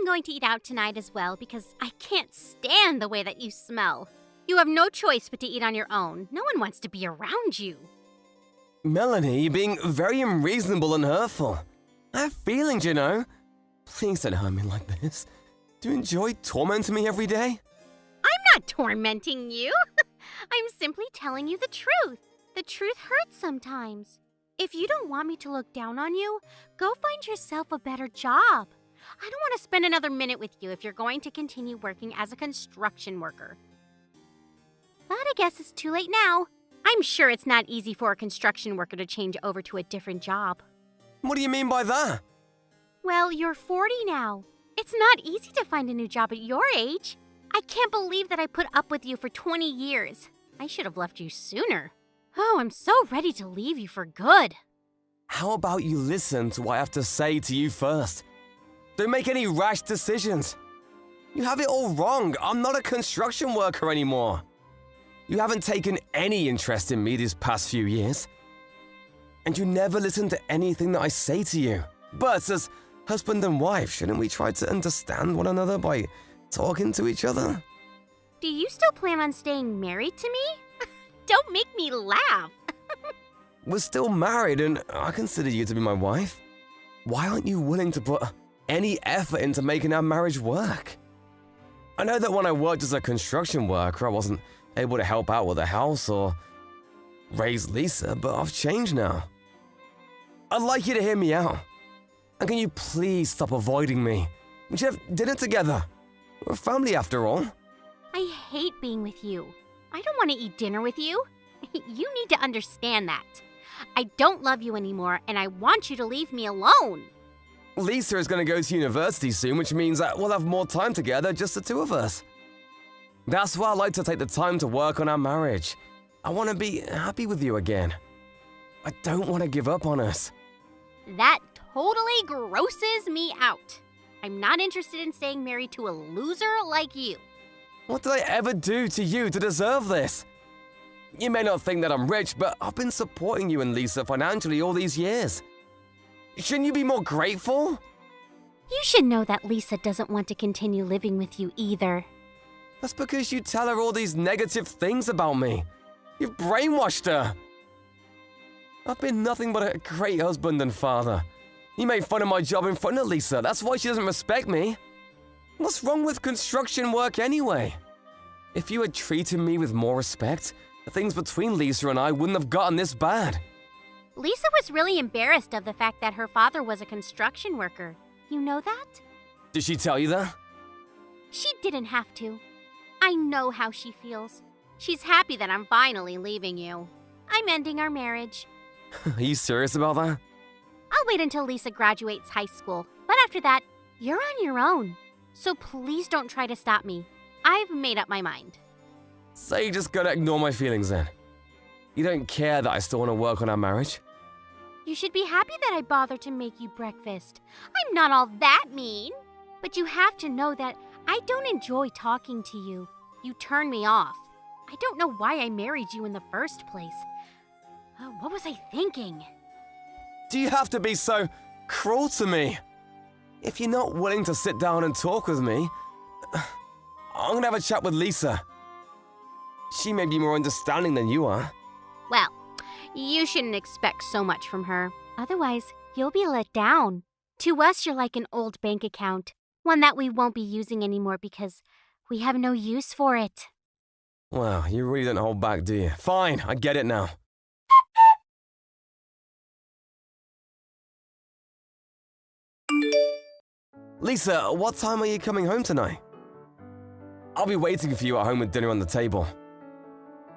I'm going to eat out tonight as well because I can't stand the way that you smell. You have no choice but to eat on your own. No one wants to be around you. Melanie, you're being very unreasonable and hurtful. I have feelings, you know. Please don't hurt me like this. Do you enjoy tormenting me every day? I'm not tormenting you. I'm simply telling you the truth. The truth hurts sometimes. If you don't want me to look down on you, go find yourself a better job. I don't want to spend another minute with you if you're going to continue working as a construction worker. But I guess it's too late now. I'm sure it's not easy for a construction worker to change over to a different job. What do you mean by that? Well, you're 40 now. It's not easy to find a new job at your age. I can't believe that I put up with you for 20 years. I should have left you sooner. Oh, I'm so ready to leave you for good. How about you listen to what I have to say to you first? Don't make any rash decisions. You have it all wrong. I'm not a construction worker anymore. You haven't taken any interest in me these past few years. And you never listen to anything that I say to you. But as husband and wife, shouldn't we try to understand one another by talking to each other? Do you still plan on staying married to me? Don't make me laugh. We're still married and I consider you to be my wife. Why aren't you willing to put any effort into making our marriage work? I know that when I worked as a construction worker, I wasn't able to help out with the house or raise Lisa, but I've changed now. I'd like you to hear me out. And can you please stop avoiding me? We should have dinner together. We're a family after all. I hate being with you. I don't want to eat dinner with you. You need to understand that. I don't love you anymore, and I want you to leave me alone. Lisa is going to go to university soon, which means that we'll have more time together, just the two of us. That's why I like to take the time to work on our marriage. I want to be happy with you again. I don't want to give up on us. That totally grosses me out. I'm not interested in staying married to a loser like you. What did I ever do to you to deserve this? You may not think that I'm rich, but I've been supporting you and Lisa financially all these years. Shouldn't you be more grateful? You should know that Lisa doesn't want to continue living with you either. That's because you tell her all these negative things about me. You've brainwashed her. I've been nothing but a great husband and father. You made fun of my job in front of Lisa. That's why she doesn't respect me. What's wrong with construction work anyway? If you had treated me with more respect, the things between Lisa and I wouldn't have gotten this bad. Lisa was really embarrassed of the fact that her father was a construction worker. You know that? Did she tell you that? She didn't have to. I know how she feels. She's happy that I'm finally leaving you. I'm ending our marriage. Are you serious about that? I'll wait until Lisa graduates high school, but after that, you're on your own. So please don't try to stop me. I've made up my mind. So you're just gonna ignore my feelings then? You don't care that I still want to work on our marriage? You should be happy that I bothered to make you breakfast. I'm not all that mean. But you have to know that I don't enjoy talking to you. You turn me off. I don't know why I married you in the first place. What was I thinking? Do you have to be so cruel to me? If you're not willing to sit down and talk with me, I'm gonna have a chat with Lisa. She may be more understanding than you are. Well, you shouldn't expect so much from her. Otherwise, you'll be let down. To us, you're like an old bank account, one that we won't be using anymore because we have no use for it. Wow, you really don't hold back, do you? Fine, I get it now. Lisa, what time are you coming home tonight? I'll be waiting for you at home with dinner on the table.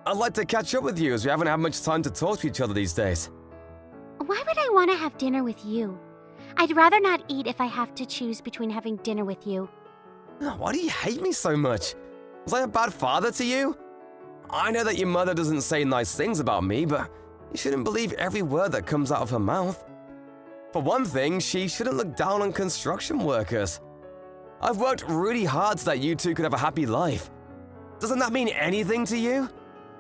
I'd like to catch up with you as we haven't had much time to talk to each other these days. Why would I want to have dinner with you? I'd rather not eat if I have to choose between having dinner with you. Why do you hate me so much? Was I a bad father to you? I know that your mother doesn't say nice things about me, but you shouldn't believe every word that comes out of her mouth. For one thing, she shouldn't look down on construction workers. I've worked really hard so that you two could have a happy life. Doesn't that mean anything to you?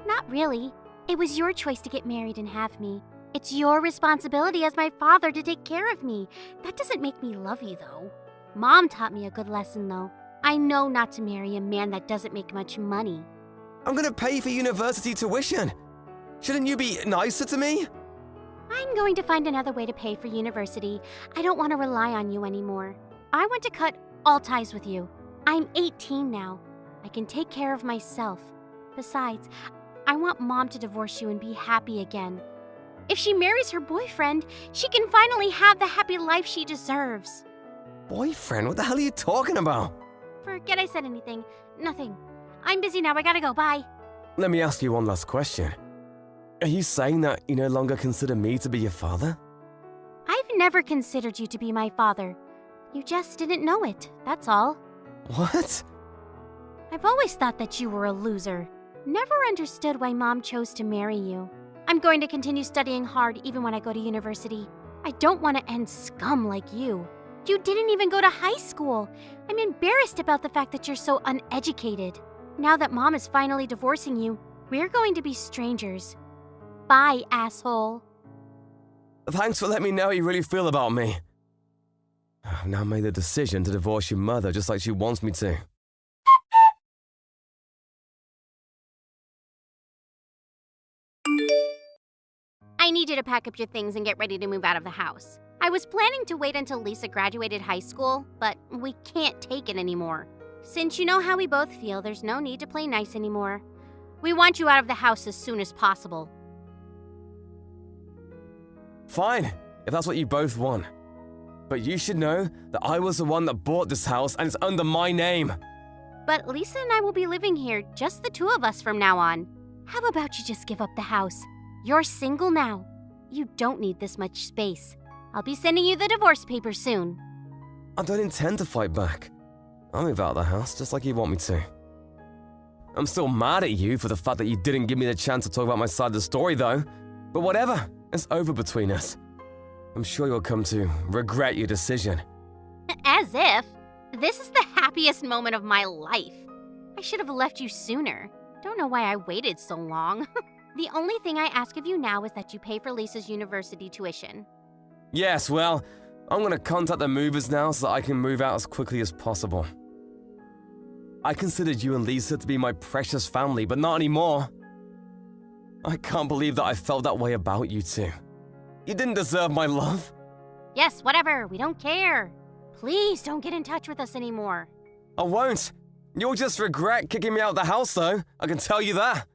Not really. It was your choice to get married and have me. It's your responsibility as my father to take care of me. That doesn't make me love you, though. Mom taught me a good lesson, though. I know not to marry a man that doesn't make much money. I'm gonna pay for university tuition. Shouldn't you be nicer to me? I'm going to find another way to pay for university. I don't want to rely on you anymore. I want to cut all ties with you. I'm 18 now. I can take care of myself. Besides, I want Mom to divorce you and be happy again. If she marries her boyfriend, she can finally have the happy life she deserves. Boyfriend? What the hell are you talking about? Forget I said anything. Nothing. I'm busy now. I gotta go. Bye. Let me ask you one last question. Are you saying that you no longer consider me to be your father? I've never considered you to be my father. You just didn't know it, that's all. What? I've always thought that you were a loser. Never understood why Mom chose to marry you. I'm going to continue studying hard even when I go to university. I don't want to end scum like you. You didn't even go to high school. I'm embarrassed about the fact that you're so uneducated. Now that Mom is finally divorcing you, we're going to be strangers. Bye, asshole. Thanks for letting me know how you really feel about me. I've now made the decision to divorce your mother just like she wants me to. I need you to pack up your things and get ready to move out of the house. I was planning to wait until Lisa graduated high school, but we can't take it anymore. Since you know how we both feel, there's no need to play nice anymore. We want you out of the house as soon as possible. Fine, if that's what you both want. But you should know that I was the one that bought this house and it's under my name. But Lisa and I will be living here, just the two of us from now on. How about you just give up the house? You're single now. You don't need this much space. I'll be sending you the divorce papers soon. I don't intend to fight back. I'll move out of the house just like you want me to. I'm still mad at you for the fact that you didn't give me the chance to talk about my side of the story though. But whatever, it's over between us. I'm sure you'll come to regret your decision. As if. This is the happiest moment of my life. I should have left you sooner. Don't know why I waited so long. The only thing I ask of you now is that you pay for Lisa's university tuition. Yes, well, I'm gonna contact the movers now so that I can move out as quickly as possible. I considered you and Lisa to be my precious family, but not anymore. I can't believe that I felt that way about you two. You didn't deserve my love. Yes, whatever. We don't care. Please don't get in touch with us anymore. I won't. You'll just regret kicking me out of the house, though. I can tell you that.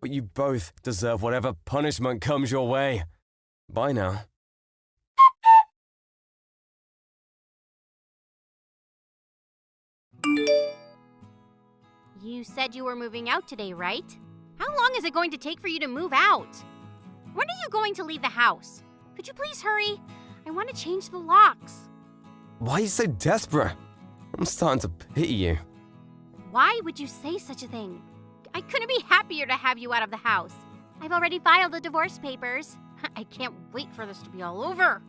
But you both deserve whatever punishment comes your way. Bye now. You said you were moving out today, right? How long is it going to take for you to move out? When are you going to leave the house? Could you please hurry? I want to change the locks. Why are you so desperate? I'm starting to pity you. Why would you say such a thing? I couldn't be happier to have you out of the house. I've already filed the divorce papers. I can't wait for this to be all over.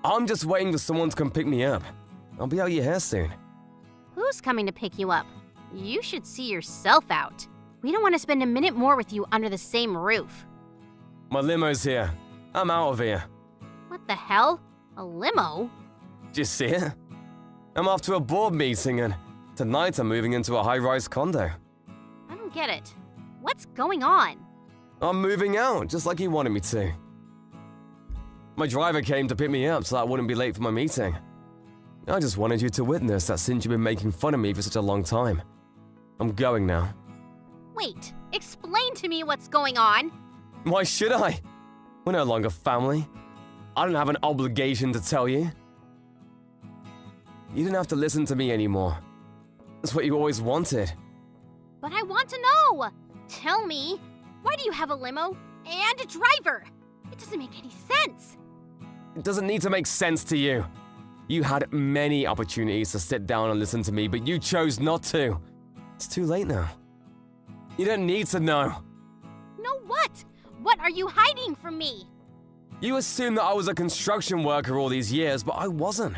I'm just waiting for someone to come pick me up. I'll be out your hair soon. Who's coming to pick you up? You should see yourself out. We don't want to spend a minute more with you under the same roof. My limo's here. I'm out of here. What the hell? A limo? Did you see it? I'm off to a board meeting and tonight I'm moving into a high-rise condo. I don't get it. What's going on? I'm moving out, just like you wanted me to. My driver came to pick me up so I wouldn't be late for my meeting. I just wanted you to witness that since you've been making fun of me for such a long time. I'm going now. Wait, explain to me what's going on. Why should I? We're no longer family. I don't have an obligation to tell you. You didn't have to listen to me anymore. That's what you always wanted. But I want to know. Tell me, why do you have a limo and a driver? It doesn't make any sense. It doesn't need to make sense to you. You had many opportunities to sit down and listen to me, but you chose not to. It's too late now. You don't need to know. Know what? What are you hiding from me? You assumed that I was a construction worker all these years, but I wasn't.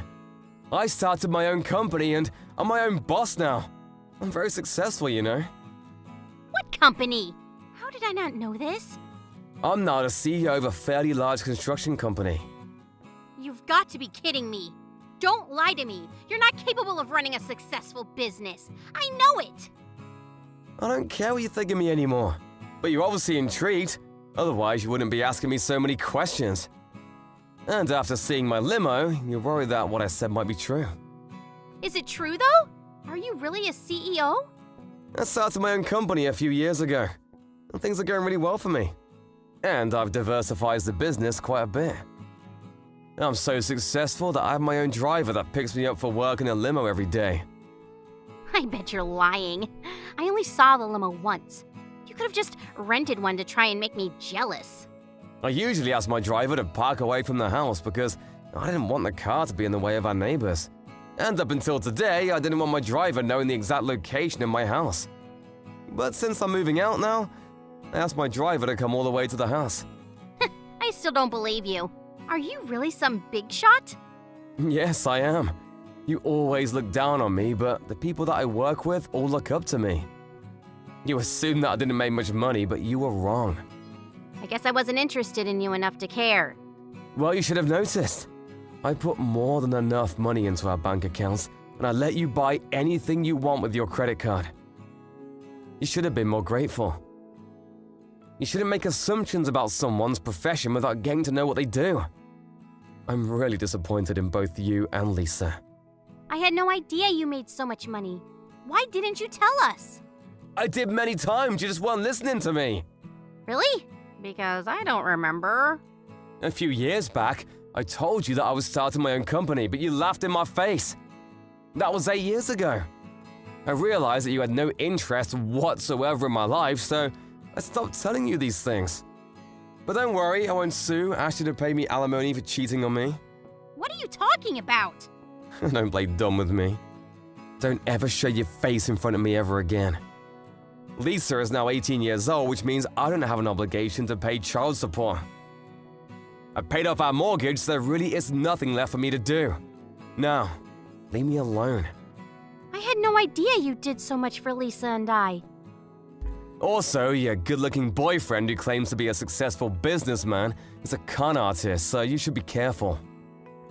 I started my own company and I'm my own boss now. I'm very successful, you know. What company? How did I not know this? I'm now the CEO of a fairly large construction company. You've got to be kidding me. Don't lie to me. You're not capable of running a successful business. I know it. I don't care what you think of me anymore. But you're obviously intrigued. Otherwise, you wouldn't be asking me so many questions. And after seeing my limo, you're worried that what I said might be true. Is it true, though? Are you really a CEO? I started my own company a few years ago, and things are going really well for me. And I've diversified the business quite a bit. I'm so successful that I have my own driver that picks me up for work in a limo every day. I bet you're lying. I only saw the limo once. You could have just rented one to try and make me jealous. I usually ask my driver to park away from the house because I didn't want the car to be in the way of our neighbors. And up until today, I didn't want my driver knowing the exact location of my house. But since I'm moving out now, I asked my driver to come all the way to the house. I still don't believe you. Are you really some big shot? Yes, I am. You always look down on me, but the people that I work with all look up to me. You assumed that I didn't make much money, but you were wrong. I guess I wasn't interested in you enough to care. Well, you should have noticed. I put more than enough money into our bank accounts, and I let you buy anything you want with your credit card. You should have been more grateful. You shouldn't make assumptions about someone's profession without getting to know what they do. I'm really disappointed in both you and Lisa. I had no idea you made so much money. Why didn't you tell us? I did many times, you just weren't listening to me. Really? Because I don't remember. A few years back, I told you that I was starting my own company, but you laughed in my face. That was 8 years ago. I realized that you had no interest whatsoever in my life, so I stopped telling you these things. But don't worry, I won't sue, ask you to pay me alimony for cheating on me. What are you talking about? Don't play dumb with me. Don't ever show your face in front of me ever again. Lisa is now 18 years old, which means I don't have an obligation to pay child support. I paid off our mortgage, so there really is nothing left for me to do. Now, leave me alone. I had no idea you did so much for Lisa and I. Also, your good-looking boyfriend who claims to be a successful businessman is a con artist, so you should be careful.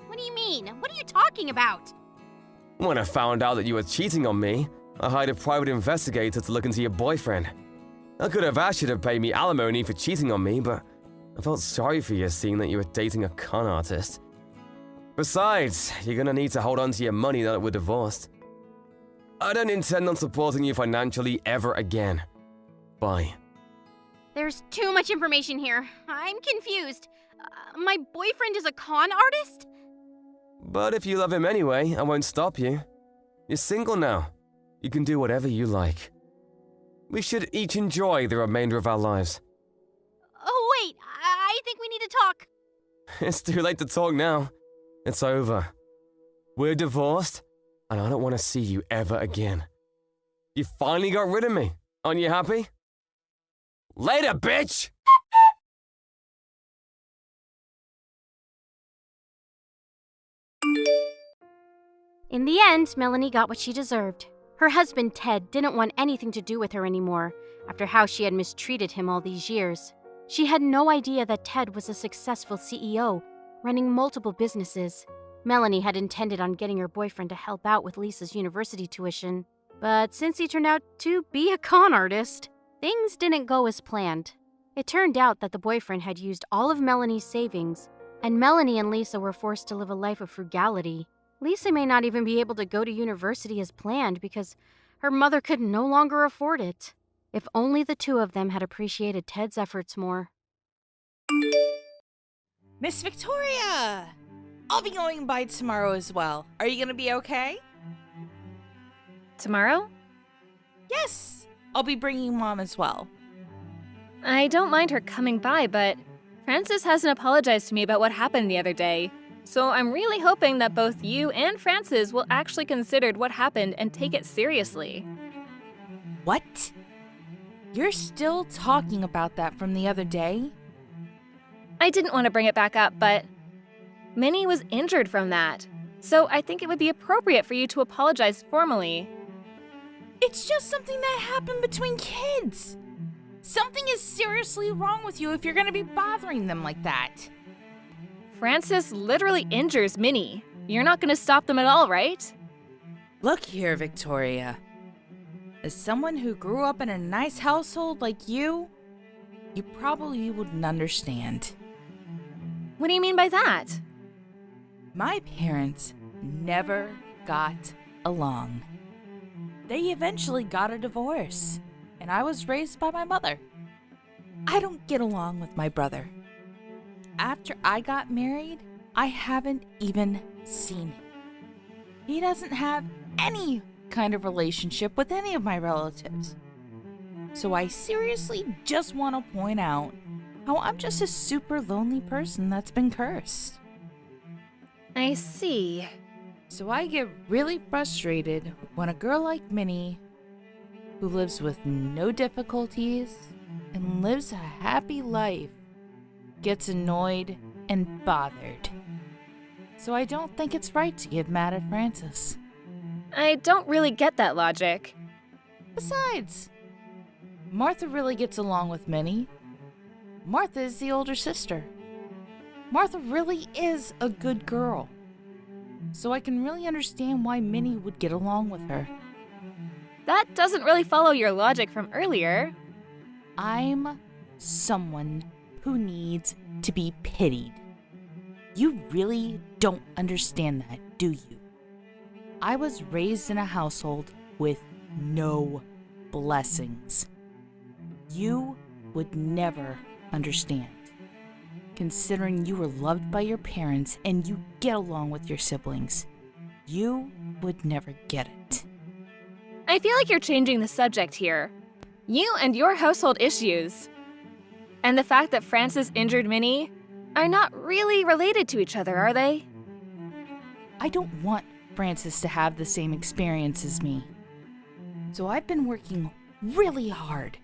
What do you mean? What are you talking about? When I found out that you were cheating on me, I hired a private investigator to look into your boyfriend. I could have asked you to pay me alimony for cheating on me, but I felt sorry for you seeing that you were dating a con artist. Besides, you're gonna need to hold on to your money now that we're divorced. I don't intend on supporting you financially ever again. Bye. There's too much information here. I'm confused. My boyfriend is a con artist? But if you love him anyway, I won't stop you. You're single now. You can do whatever you like. We should each enjoy the remainder of our lives. Oh, wait. I think we need to talk. It's too late to talk now. It's over. We're divorced, and I don't want to see you ever again. You finally got rid of me. Aren't you happy? Later, bitch! In the end, Melanie got what she deserved. Her husband, Ted, didn't want anything to do with her anymore after how she had mistreated him all these years. She had no idea that Ted was a successful CEO, running multiple businesses. Melanie had intended on getting her boyfriend to help out with Lisa's university tuition. But since he turned out to be a con artist, things didn't go as planned. It turned out that the boyfriend had used all of Melanie's savings, and Melanie and Lisa were forced to live a life of frugality. Lisa may not even be able to go to university as planned because her mother could no longer afford it. If only the two of them had appreciated Ted's efforts more. Miss Victoria! I'll be going by tomorrow as well. Are you gonna be okay? Tomorrow? Yes! I'll be bringing Mom as well. I don't mind her coming by, but Francis hasn't apologized to me about what happened the other day. So I'm really hoping that both you and Francis will actually consider what happened and take it seriously. What? You're still talking about that from the other day? I didn't want to bring it back up, but Minnie was injured from that. So I think it would be appropriate for you to apologize formally. It's just something that happened between kids. Something is seriously wrong with you if you're gonna be bothering them like that. Francis literally injures Minnie. You're not gonna stop them at all, right? Look here, Victoria. As someone who grew up in a nice household like you probably wouldn't understand. What do you mean by that? My parents never got along. They eventually got a divorce, and I was raised by my mother. I don't get along with my brother. After I got married, I haven't even seen him. He doesn't have any kind of relationship with any of my relatives. So I seriously just want to point out how I'm just a super lonely person that's been cursed. I see. So I get really frustrated when a girl like Minnie, who lives with no difficulties and lives a happy life, gets annoyed and bothered. So I don't think it's right to get mad at Francis. I don't really get that logic. Besides, Martha really gets along with Minnie. Martha is the older sister. Martha really is a good girl. So I can really understand why Minnie would get along with her. That doesn't really follow your logic from earlier. I'm someone who needs to be pitied. You really don't understand that, do you? I was raised in a household with no blessings. You would never understand. Considering you were loved by your parents and you get along with your siblings, you would never get it. I feel like you're changing the subject here. You and your household issues. And the fact that Francis injured Minnie are not really related to each other, are they? I don't want Francis to have the same experience as me. So I've been working really hard.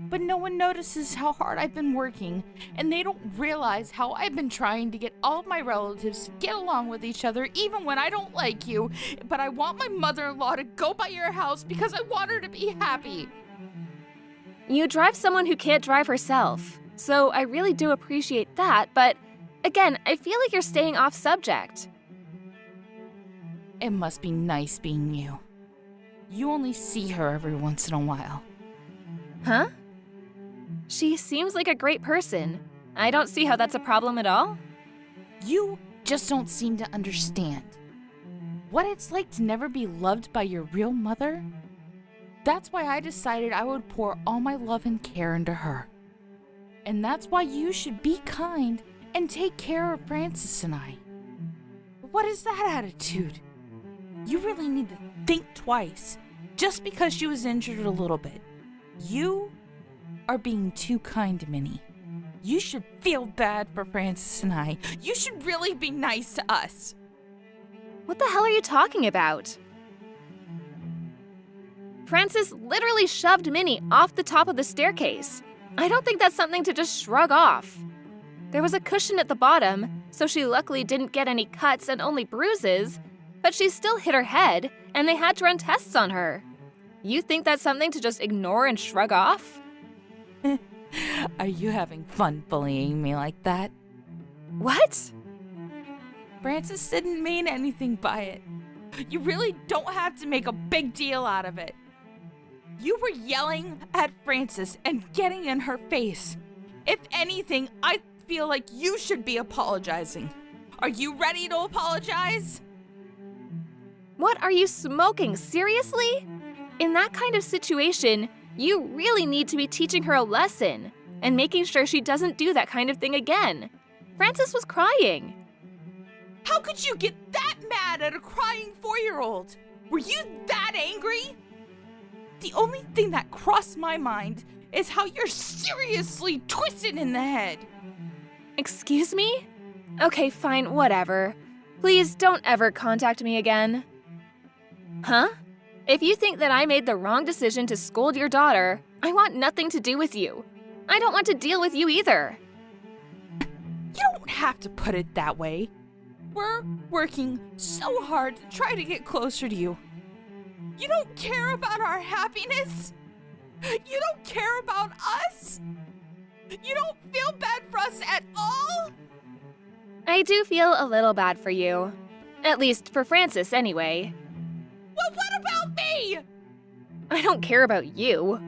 But no one notices how hard I've been working, and they don't realize how I've been trying to get all of my relatives to get along with each other even when I don't like you. But I want my mother-in-law to go by your house because I want her to be happy. You drive someone who can't drive herself, so I really do appreciate that, but again, I feel like you're staying off subject. It must be nice being you. You only see her every once in a while. Huh? She seems like a great person. I don't see how that's a problem at all. You just don't seem to understand what it's like to never be loved by your real mother. That's why I decided I would pour all my love and care into her. And that's why you should be kind and take care of Francis and I. What is that attitude? You really need to think twice just because she was injured a little bit. You are being too kind to Minnie. You should feel bad for Francis and I. You should really be nice to us. What the hell are you talking about? Francis literally shoved Minnie off the top of the staircase. I don't think that's something to just shrug off. There was a cushion at the bottom, so she luckily didn't get any cuts and only bruises, but she still hit her head, and they had to run tests on her. You think that's something to just ignore and shrug off? Are you having fun bullying me like that? What? Francis didn't mean anything by it. You really don't have to make a big deal out of it. You were yelling at Francis and getting in her face. If anything, I feel like you should be apologizing. Are you ready to apologize? What are you smoking? Seriously? In that kind of situation, you really need to be teaching her a lesson and making sure she doesn't do that kind of thing again. Francis was crying. How could you get that mad at a crying 4-year-old? Were you that angry? The only thing that crossed my mind is how you're seriously twisted in the head. Excuse me? Okay, fine, whatever. Please don't ever contact me again. Huh? If you think that I made the wrong decision to scold your daughter, I want nothing to do with you. I don't want to deal with you either. You don't have to put it that way. We're working so hard to try to get closer to you. You don't care about our happiness? You don't care about us? You don't feel bad for us at all? I do feel a little bad for you. At least for Francis, anyway. Well, what about me? I don't care about you.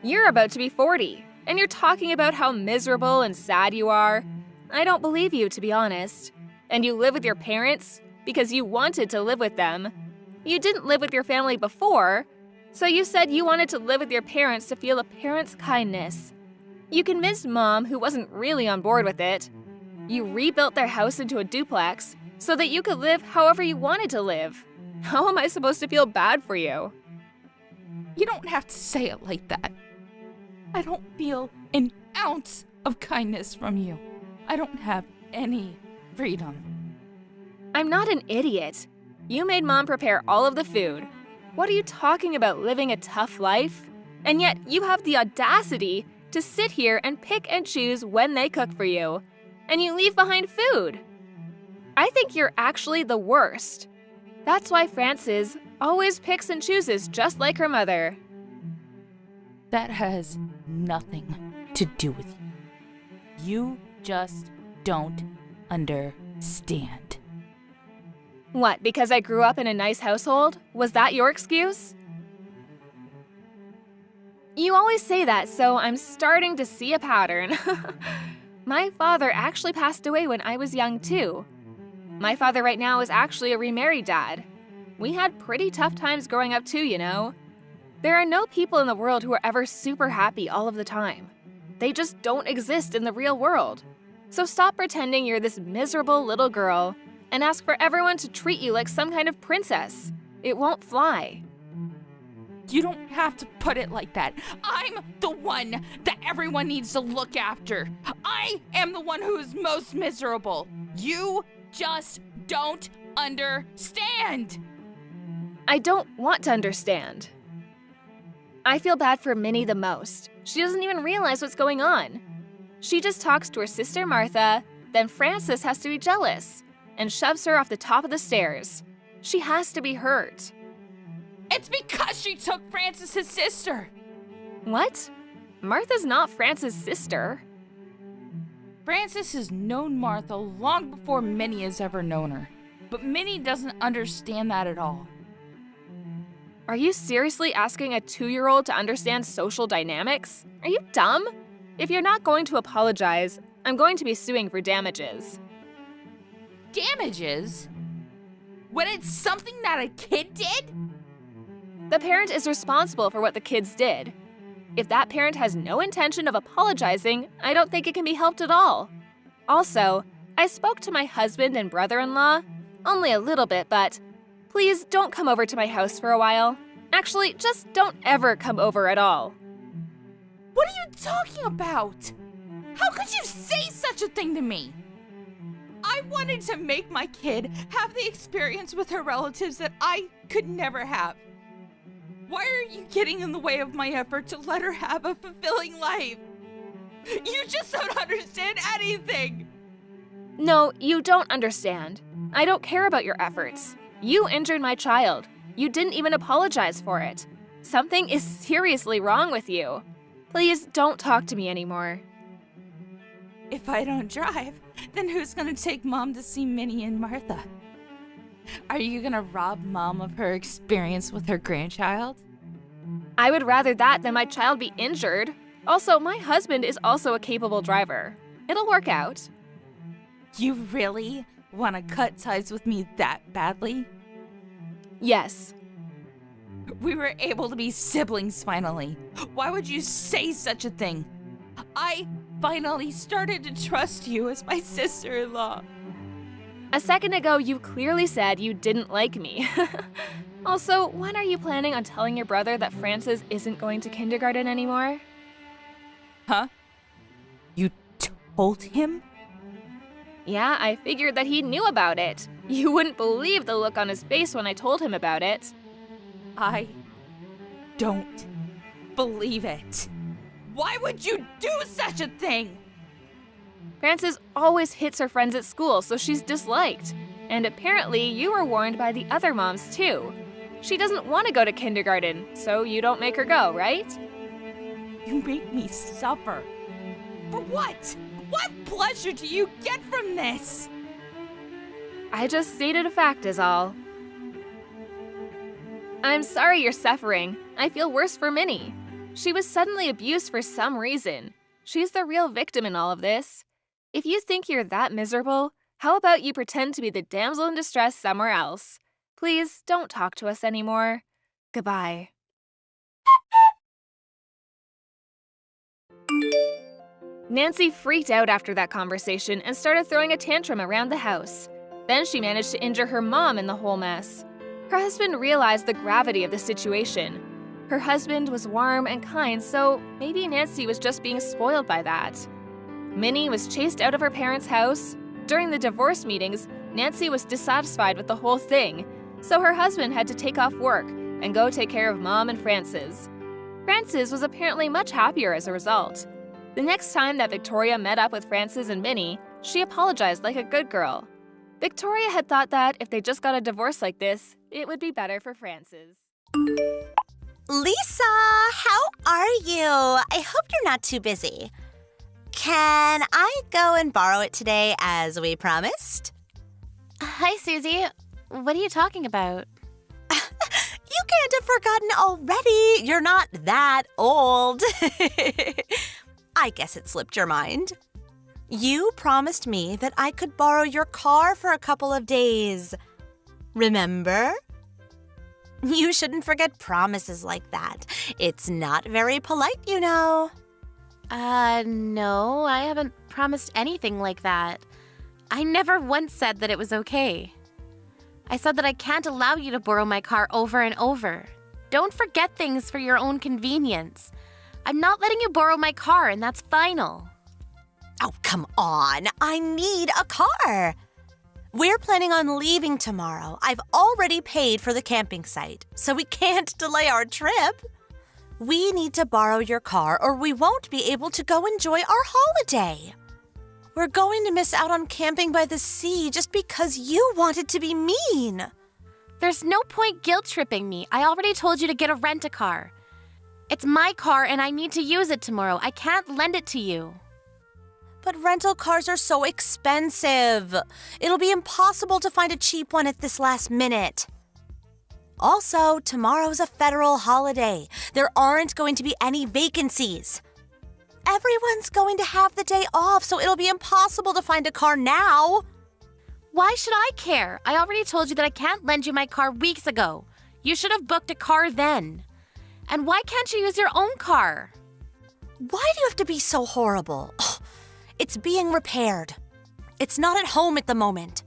You're about to be 40, and you're talking about how miserable and sad you are. I don't believe you, to be honest. And you live with your parents because you wanted to live with them. You didn't live with your family before, so you said you wanted to live with your parents to feel a parent's kindness. You convinced Mom, who wasn't really on board with it. You rebuilt their house into a duplex so that you could live however you wanted to live. How am I supposed to feel bad for you? You don't have to say it like that. I don't feel an ounce of kindness from you. I don't have any freedom. I'm not an idiot. You made Mom prepare all of the food. What are you talking about, living a tough life? And yet you have the audacity to sit here and pick and choose when they cook for you. And you leave behind food. I think you're actually the worst. That's why Frances always picks and chooses just like her mother. That has nothing to do with you. You just don't understand. What, because I grew up in a nice household? Was that your excuse? You always say that, so I'm starting to see a pattern. My father actually passed away when I was young, too. My father right now is actually a remarried dad. We had pretty tough times growing up, too, you know. There are no people in the world who are ever super happy all of the time. They just don't exist in the real world. So stop pretending you're this miserable little girl and ask for everyone to treat you like some kind of princess. It won't fly. You don't have to put it like that. I'm the one that everyone needs to look after. I am the one who is most miserable. You just don't understand. I don't want to understand. I feel bad for Minnie the most. She doesn't even realize what's going on. She just talks to her sister Martha, then Frances has to be jealous and shoves her off the top of the stairs. She has to be hurt. It's because she took Frances' sister. What? Martha's not Frances' sister. Frances has known Martha long before Minnie has ever known her. But Minnie doesn't understand that at all. Are you seriously asking a 2-year-old to understand social dynamics? Are you dumb? If you're not going to apologize, I'm going to be suing for damages. Damages? When it's something that a kid did? The parent is responsible for what the kids did. If that parent has no intention of apologizing, I don't think it can be helped at all. Also, I spoke to my husband and brother-in-law, only a little bit, but please don't come over to my house for a while. Actually, just don't ever come over at all. What are you talking about? How could you say such a thing to me? I wanted to make my kid have the experience with her relatives that I could never have. Why are you getting in the way of my effort to let her have a fulfilling life? You just don't understand anything! No, you don't understand. I don't care about your efforts. You injured my child. You didn't even apologize for it. Something is seriously wrong with you. Please don't talk to me anymore. If I don't drive, then who's gonna take Mom to see Minnie and Martha? Are you gonna rob Mom of her experience with her grandchild? I would rather that than my child be injured. Also, my husband is also a capable driver. It'll work out. You really want to cut ties with me that badly? Yes. We were able to be siblings finally. Why would you say such a thing? I finally started to trust you as my sister-in-law. A second ago, you clearly said you didn't like me. Also, when are you planning on telling your brother that Frances isn't going to kindergarten anymore? Huh? You told him? Yeah, I figured that he knew about it. You wouldn't believe the look on his face when I told him about it. I don't believe it. Why would you do such a thing? Frances always hits her friends at school, so she's disliked. And apparently, you were warned by the other moms, too. She doesn't want to go to kindergarten, so you don't make her go, right? You make me suffer. For what? What pleasure do you get from this? I just stated a fact is all. I'm sorry you're suffering. I feel worse for Minnie. She was suddenly abused for some reason. She's the real victim in all of this. If you think you're that miserable, how about you pretend to be the damsel in distress somewhere else? Please don't talk to us anymore. Goodbye. Nancy freaked out after that conversation and started throwing a tantrum around the house. Then she managed to injure her mom in the whole mess. Her husband realized the gravity of the situation. Her husband was warm and kind, so maybe Nancy was just being spoiled by that. Minnie was chased out of her parents' house. During the divorce meetings, Nancy was dissatisfied with the whole thing, so her husband had to take off work and go take care of Mom and Frances. Frances was apparently much happier as a result. The next time that Victoria met up with Frances and Minnie, she apologized like a good girl. Victoria had thought that if they just got a divorce like this, it would be better for Frances. Lisa, how are you? I hope you're not too busy. Can I go and borrow it today as we promised? Hi, Susie. What are you talking about? You can't have forgotten already. You're not that old. I guess it slipped your mind. You promised me that I could borrow your car for a couple of days. Remember? You shouldn't forget promises like that. It's not very polite, you know. No, I haven't promised anything like that. I never once said that it was okay. I said that I can't allow you to borrow my car over and over. Don't forget things for your own convenience. I'm not letting you borrow my car, and that's final. Oh, come on. I need a car. We're planning on leaving tomorrow. I've already paid for the camping site, so we can't delay our trip. We need to borrow your car or we won't be able to go enjoy our holiday. We're going to miss out on camping by the sea just because you wanted to be mean. There's no point guilt-tripping me. I already told you to get a rent-a-car. It's my car and I need to use it tomorrow. I can't lend it to you. But rental cars are so expensive. It'll be impossible to find a cheap one at this last minute. Also, tomorrow's a federal holiday. There aren't going to be any vacancies. Everyone's going to have the day off, so it'll be impossible to find a car now. Why should I care? I already told you that I can't lend you my car weeks ago. You should have booked a car then. And why can't you use your own car? Why do you have to be so horrible? It's being repaired. It's not at home at the moment.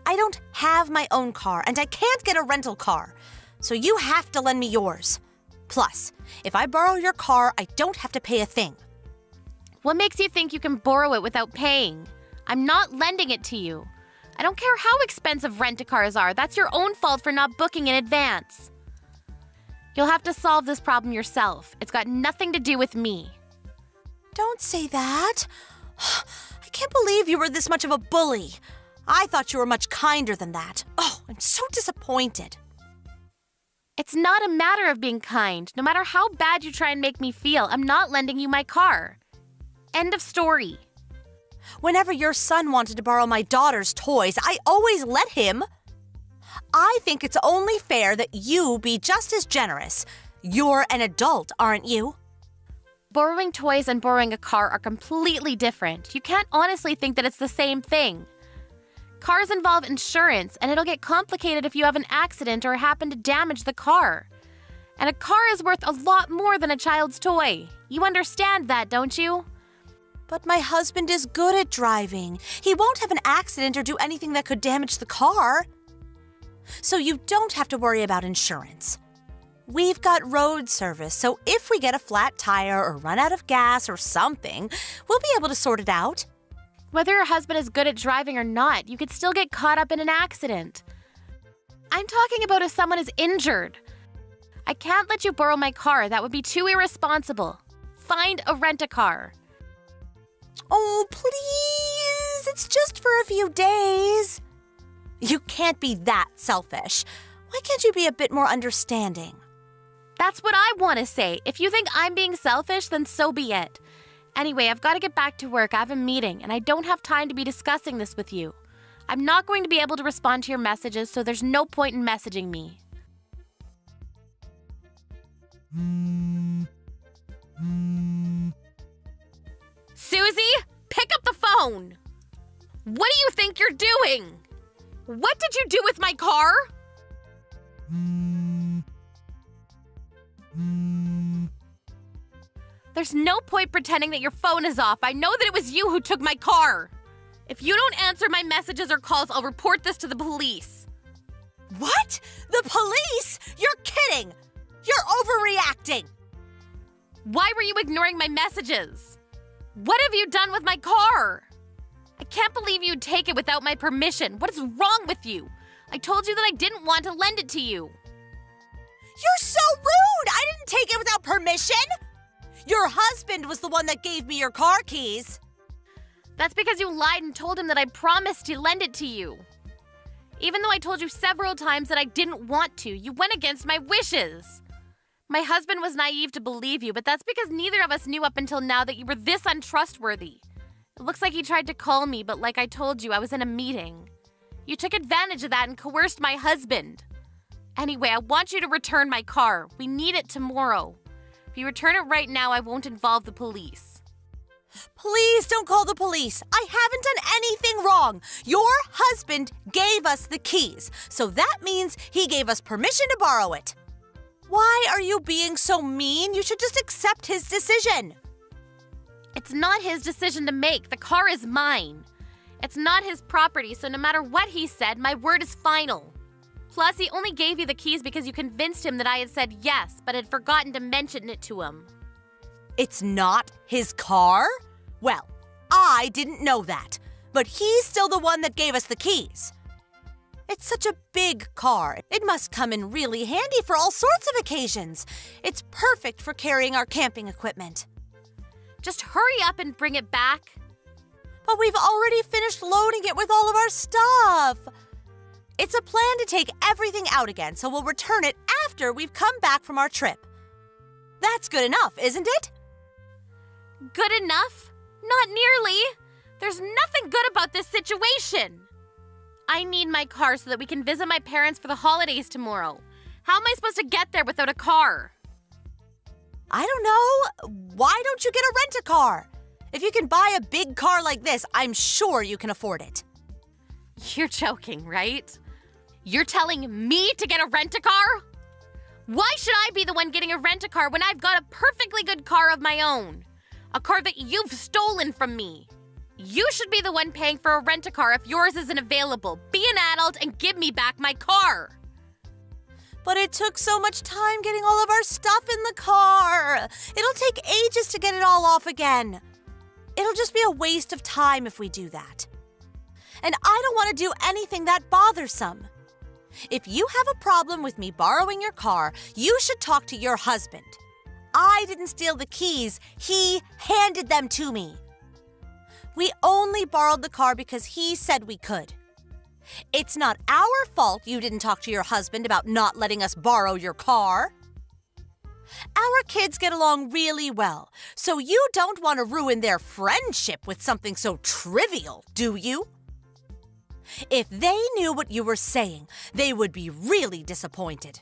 I don't have my own car, and I can't get a rental car, so you have to lend me yours. Plus, if I borrow your car, I don't have to pay a thing. What makes you think you can borrow it without paying? I'm not lending it to you. I don't care how expensive rent-a-cars are. That's your own fault for not booking in advance. You'll have to solve this problem yourself. It's got nothing to do with me. Don't say that. I can't believe you were this much of a bully. I thought you were much kinder than that. Oh, I'm so disappointed. It's not a matter of being kind. No matter how bad you try and make me feel, I'm not lending you my car. End of story. Whenever your son wanted to borrow my daughter's toys, I always let him. I think it's only fair that you be just as generous. You're an adult, aren't you? Borrowing toys and borrowing a car are completely different. You can't honestly think that it's the same thing. Cars involve insurance, and it'll get complicated if you have an accident or happen to damage the car. And a car is worth a lot more than a child's toy. You understand that, don't you? But my husband is good at driving. He won't have an accident or do anything that could damage the car. So you don't have to worry about insurance. We've got road service, so if we get a flat tire or run out of gas or something, we'll be able to sort it out. Whether your husband is good at driving or not, you could still get caught up in an accident. I'm talking about if someone is injured. I can't let you borrow my car. That would be too irresponsible. Find a rent-a-car. Oh, please! It's just for a few days. You can't be that selfish. Why can't you be a bit more understanding? That's what I want to say. If you think I'm being selfish, then so be it. Anyway, I've got to get back to work. I have a meeting, and I don't have time to be discussing this with you. I'm not going to be able to respond to your messages, so there's no point in messaging me. Susie, pick up the phone! What do you think you're doing? What did you do with my car? There's no point pretending that your phone is off. I know that it was you who took my car. If you don't answer my messages or calls, I'll report this to the police. What? The police? You're kidding! You're overreacting! Why were you ignoring my messages? What have you done with my car? I can't believe you'd take it without my permission. What is wrong with you? I told you that I didn't want to lend it to you. You're so rude! I didn't take it without permission! Your husband was the one that gave me your car keys. That's because you lied and told him that I promised to lend it to you. Even though I told you several times that I didn't want to, you went against my wishes. My husband was naive to believe you, but that's because neither of us knew up until now that you were this untrustworthy. It looks like he tried to call me, but like I told you, I was in a meeting. You took advantage of that and coerced my husband. Anyway, I want you to return my car. We need it tomorrow. If you return it right now, I won't involve the police. Please don't call the police. I haven't done anything wrong. Your husband gave us the keys, so that means he gave us permission to borrow it. Why are you being so mean? You should just accept his decision. It's not his decision to make. The car is mine. It's not his property, so no matter what he said, my word is final. Plus, he only gave you the keys because you convinced him that I had said yes, but had forgotten to mention it to him. It's not his car? Well, I didn't know that, but he's still the one that gave us the keys. It's such a big car. It must come in really handy for all sorts of occasions. It's perfect for carrying our camping equipment. Just hurry up and bring it back. But we've already finished loading it with all of our stuff. It's a plan to take everything out again, so we'll return it after we've come back from our trip. That's good enough, isn't it? Good enough? Not nearly. There's nothing good about this situation. I need my car so that we can visit my parents for the holidays tomorrow. How am I supposed to get there without a car? I don't know. Why don't you get a rent-a-car? If you can buy a big car like this, I'm sure you can afford it. You're joking, right? You're telling me to get a rent-a-car? Why should I be the one getting a rent-a-car when I've got a perfectly good car of my own? A car that you've stolen from me. You should be the one paying for a rent-a-car if yours isn't available. Be an adult and give me back my car. But it took so much time getting all of our stuff in the car. It'll take ages to get it all off again. It'll just be a waste of time if we do that. And I don't want to do anything that bothersome. If you have a problem with me borrowing your car, you should talk to your husband. I didn't steal the keys. He handed them to me. We only borrowed the car because he said we could. It's not our fault you didn't talk to your husband about not letting us borrow your car. Our kids get along really well, so you don't want to ruin their friendship with something so trivial, do you? If they knew what you were saying, they would be really disappointed.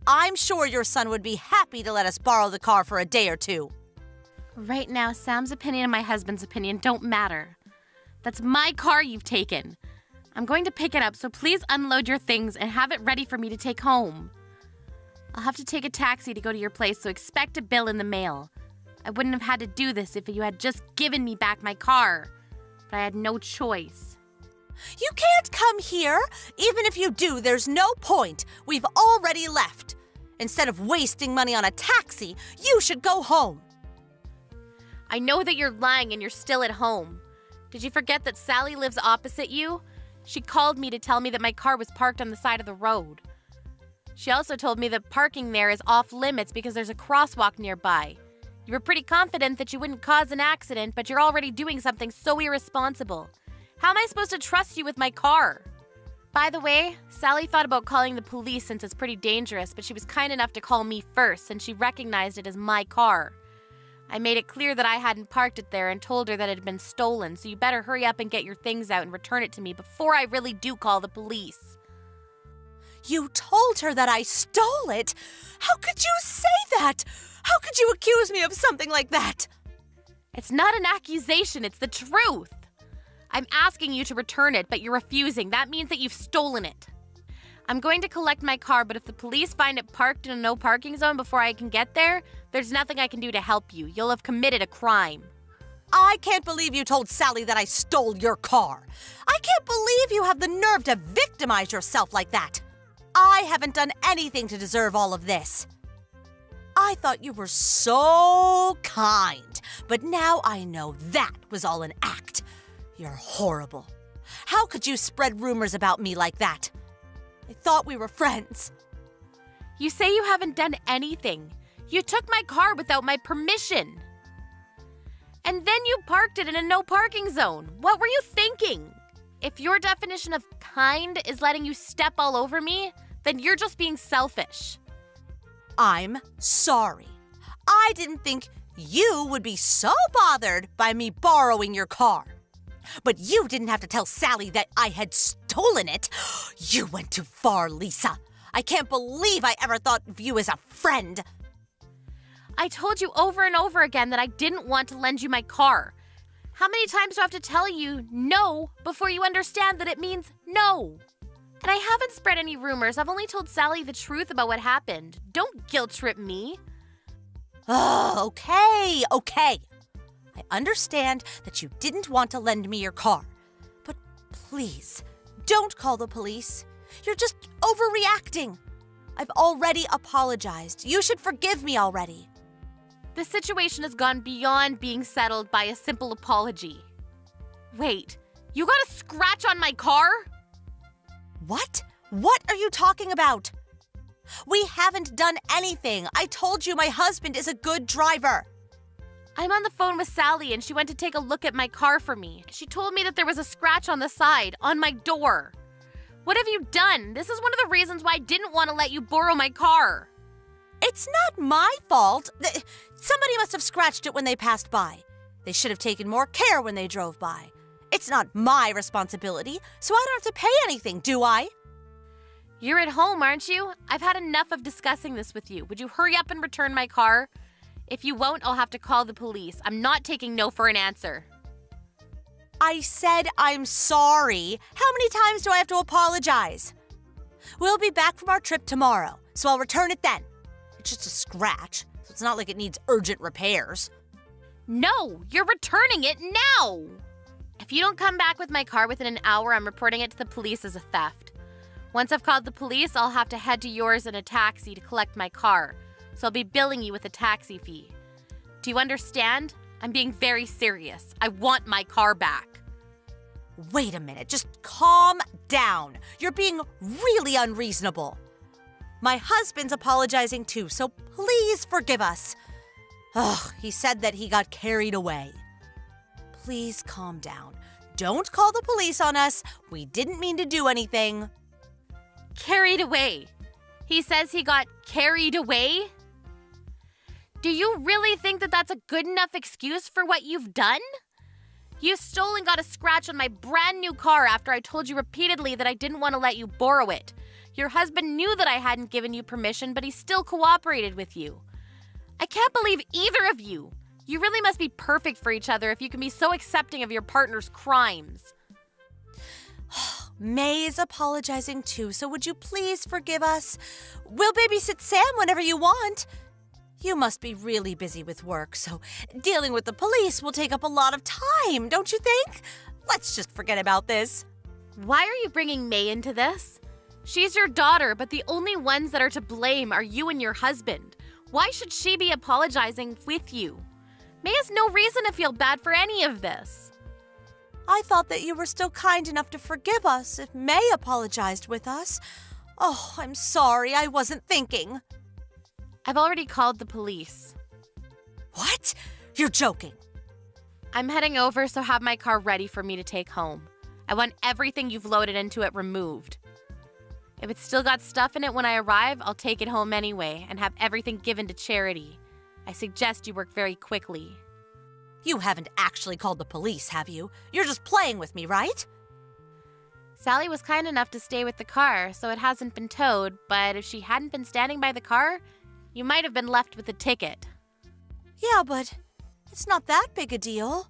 I'm sure your son would be happy to let us borrow the car for a day or two. Right now, Sam's opinion and my husband's opinion don't matter. That's my car you've taken. I'm going to pick it up, so please unload your things and have it ready for me to take home. I'll have to take a taxi to go to your place, so expect a bill in the mail. I wouldn't have had to do this if you had just given me back my car, but I had no choice. You can't come here. Even if you do, there's no point. We've already left. Instead of wasting money on a taxi, you should go home. I know that you're lying and you're still at home. Did you forget that Sally lives opposite you? She called me to tell me that my car was parked on the side of the road. She also told me that parking there is off limits because there's a crosswalk nearby. You were pretty confident that you wouldn't cause an accident, but you're already doing something so irresponsible. How am I supposed to trust you with my car? By the way, Sally thought about calling the police since it's pretty dangerous, but she was kind enough to call me first since she recognized it as my car. I made it clear that I hadn't parked it there and told her that it had been stolen, so you better hurry up and get your things out and return it to me before I really do call the police. You told her that I stole it? How could you say that? How could you accuse me of something like that? It's not an accusation, it's the truth. I'm asking you to return it, but you're refusing. That means that you've stolen it. I'm going to collect my car, but if the police find it parked in a no parking zone before I can get there, there's nothing I can do to help you. You'll have committed a crime. I can't believe you told Sally that I stole your car. I can't believe you have the nerve to victimize yourself like that. I haven't done anything to deserve all of this. I thought you were so kind, but now I know that was all an act. You're horrible. How could you spread rumors about me like that? I thought we were friends. You say you haven't done anything. You took my car without my permission. And then you parked it in a no parking zone. What were you thinking? If your definition of kind is letting you step all over me, then you're just being selfish. I'm sorry. I didn't think you would be so bothered by me borrowing your car. But you didn't have to tell Sally that I had stolen it. You went too far, Lisa. I can't believe I ever thought of you as a friend. I told you over and over again that I didn't want to lend you my car. How many times do I have to tell you no before you understand that it means no? And I haven't spread any rumors. I've only told Sally the truth about what happened. Don't guilt trip me. Oh, okay. I understand that you didn't want to lend me your car. But please, don't call the police. You're just overreacting. I've already apologized. You should forgive me already. The situation has gone beyond being settled by a simple apology. Wait, you got a scratch on my car? What? What are you talking about? We haven't done anything. I told you my husband is a good driver. I'm on the phone with Sally and she went to take a look at my car for me. She told me that there was a scratch on the side, on my door. What have you done? This is one of the reasons why I didn't want to let you borrow my car. It's not my fault. Somebody must have scratched it when they passed by. They should have taken more care when they drove by. It's not my responsibility, so I don't have to pay anything, do I? You're at home, aren't you? I've had enough of discussing this with you. Would you hurry up and return my car? If you won't, I'll have to call the police. I'm not taking no for an answer. I said I'm sorry. How many times do I have to apologize? We'll be back from our trip tomorrow, so I'll return it then. It's just a scratch, so it's not like it needs urgent repairs. No, you're returning it now! If you don't come back with my car within an hour, I'm reporting it to the police as a theft. Once I've called the police, I'll have to head to yours in a taxi to collect my car, so I'll be billing you with a taxi fee. Do you understand? I'm being very serious. I want my car back. Wait a minute, just calm down. You're being really unreasonable. My husband's apologizing too, so please forgive us. Ugh, he said that he got carried away. Please calm down. Don't call the police on us. We didn't mean to do anything. Carried away. He says he got carried away? Do you really think that that's a good enough excuse for what you've done? You stole and got a scratch on my brand new car after I told you repeatedly that I didn't want to let you borrow it. Your husband knew that I hadn't given you permission, but he still cooperated with you. I can't believe either of you. You really must be perfect for each other if you can be so accepting of your partner's crimes. May is apologizing too, so would you please forgive us? We'll babysit Sam whenever you want. You must be really busy with work, so dealing with the police will take up a lot of time, don't you think? Let's just forget about this. Why are you bringing May into this? She's your daughter, but the only ones that are to blame are you and your husband. Why should she be apologizing with you? May has no reason to feel bad for any of this. I thought that you were still kind enough to forgive us if May apologized with us. Oh, I'm sorry, I wasn't thinking. I've already called the police. What? You're joking. I'm heading over, so have my car ready for me to take home. I want everything you've loaded into it removed. If it's still got stuff in it when I arrive, I'll take it home anyway and have everything given to charity. I suggest you work very quickly. You haven't actually called the police, have you? You're just playing with me, right? Sally was kind enough to stay with the car, so it hasn't been towed, but if she hadn't been standing by the car, you might have been left with a ticket. Yeah, but it's not that big a deal.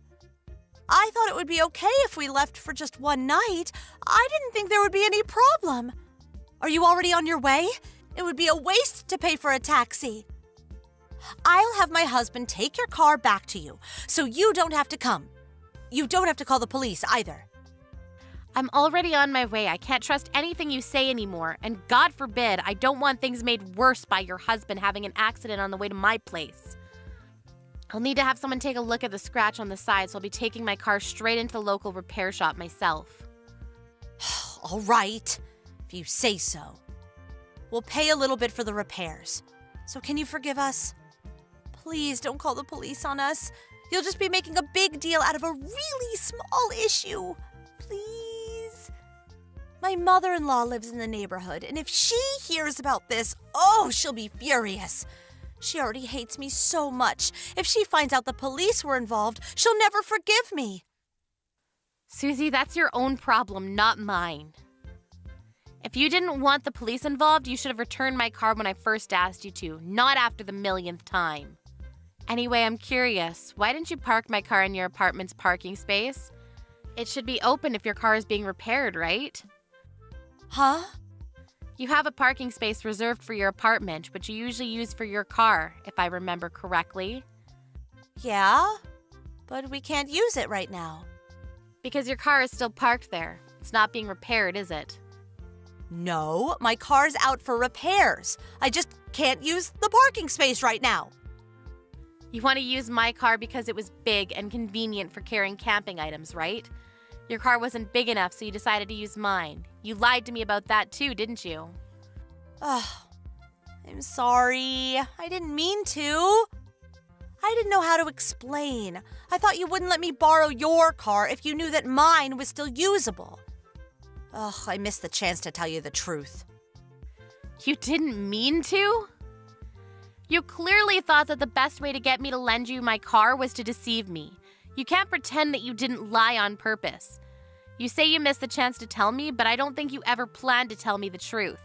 I thought it would be okay if we left for just one night. I didn't think there would be any problem. Are you already on your way? It would be a waste to pay for a taxi. I'll have my husband take your car back to you, so you don't have to come. You don't have to call the police either. I'm already on my way. I can't trust anything you say anymore, and God forbid, I don't want things made worse by your husband having an accident on the way to my place. I'll need to have someone take a look at the scratch on the side, so I'll be taking my car straight into the local repair shop myself. All right, if you say so. We'll pay a little bit for the repairs. So can you forgive us? Please don't call the police on us. You'll just be making a big deal out of a really small issue. Please. My mother-in-law lives in the neighborhood, and if she hears about this, she'll be furious. She already hates me so much. If she finds out the police were involved, she'll never forgive me. Susie, that's your own problem, not mine. If you didn't want the police involved, you should have returned my car when I first asked you to, not after the millionth time. Anyway, I'm curious. Why didn't you park my car in your apartment's parking space? It should be open if your car is being repaired, right? Huh? You have a parking space reserved for your apartment, which you usually use for your car, if I remember correctly. Yeah, but we can't use it right now. Because your car is still parked there. It's not being repaired, is it? No, my car's out for repairs. I just can't use the parking space right now. You want to use my car because it was big and convenient for carrying camping items, right? Your car wasn't big enough, so you decided to use mine. You lied to me about that too, didn't you? I'm sorry. I didn't mean to. I didn't know how to explain. I thought you wouldn't let me borrow your car if you knew that mine was still usable. I missed the chance to tell you the truth. You didn't mean to? You clearly thought that the best way to get me to lend you my car was to deceive me. You can't pretend that you didn't lie on purpose. You say you missed the chance to tell me, but I don't think you ever planned to tell me the truth.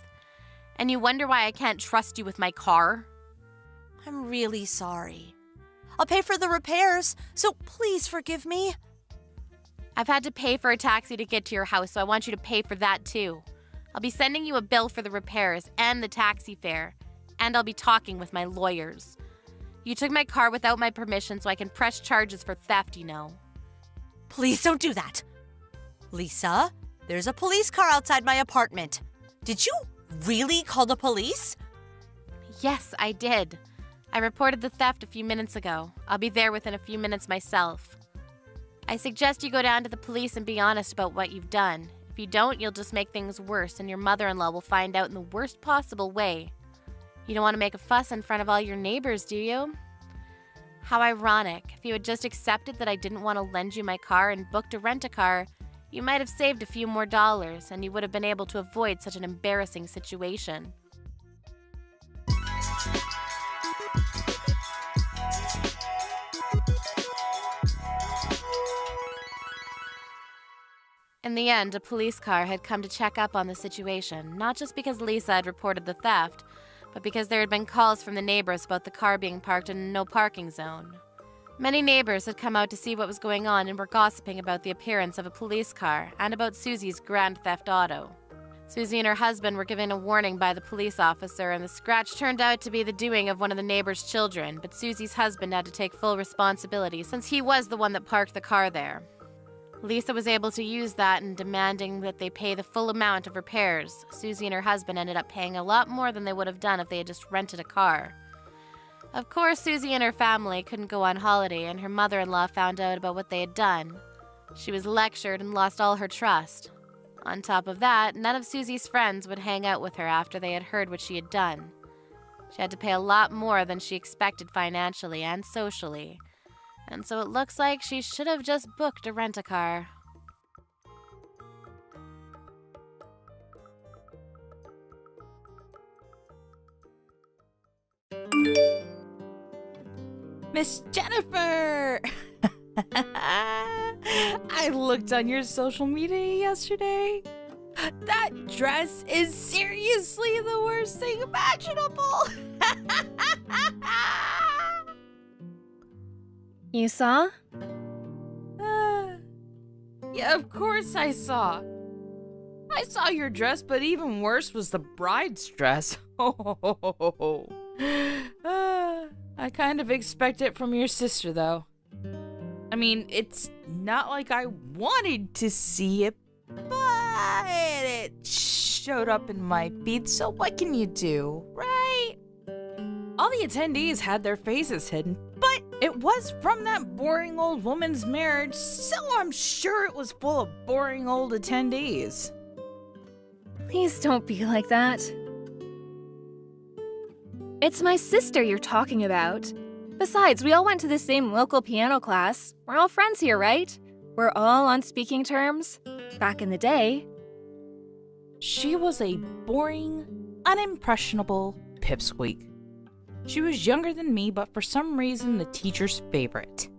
And you wonder why I can't trust you with my car? I'm really sorry. I'll pay for the repairs, so please forgive me. I've had to pay for a taxi to get to your house, so I want you to pay for that too. I'll be sending you a bill for the repairs and the taxi fare, and I'll be talking with my lawyers. You took my car without my permission, so I can press charges for theft, you know. Please don't do that. Lisa, there's a police car outside my apartment. Did you really call the police? Yes, I did. I reported the theft a few minutes ago. I'll be there within a few minutes myself. I suggest you go down to the police and be honest about what you've done. If you don't, you'll just make things worse, and your mother-in-law will find out in the worst possible way. You don't want to make a fuss in front of all your neighbors, do you? How ironic. If you had just accepted that I didn't want to lend you my car and booked a rent-a-car, you might have saved a few more dollars, and you would have been able to avoid such an embarrassing situation. In the end, a police car had come to check up on the situation, not just because Lisa had reported the theft, but because there had been calls from the neighbors about the car being parked in a no parking zone. Many neighbors had come out to see what was going on and were gossiping about the appearance of a police car and about Susie's grand theft auto. Susie and her husband were given a warning by the police officer, and the scratch turned out to be the doing of one of the neighbors' children, but Susie's husband had to take full responsibility since he was the one that parked the car there. Lisa was able to use that in demanding that they pay the full amount of repairs. Susie and her husband ended up paying a lot more than they would have done if they had just rented a car. Of course, Susie and her family couldn't go on holiday, and her mother-in-law found out about what they had done. She was lectured and lost all her trust. On top of that, none of Susie's friends would hang out with her after they had heard what she had done. She had to pay a lot more than she expected financially and socially. And so it looks like she should have just booked a rent-a-car. Miss Jennifer! I looked on your social media yesterday. That dress is seriously the worst thing imaginable. You saw? Yeah, of course I saw. I saw your dress, but even worse was the bride's dress. I kind of expect it from your sister, though. I mean, it's not like I wanted to see it, but it showed up in my feed, so what can you do, right? All the attendees had their faces hidden, but it was from that boring old woman's marriage, so I'm sure it was full of boring old attendees. Please don't be like that. It's my sister you're talking about. Besides, we all went to the same local piano class. We're all friends here, right? We're all on speaking terms. Back in the day. She was a boring, unimpressionable pipsqueak. She was younger than me, but for some reason the teacher's favorite.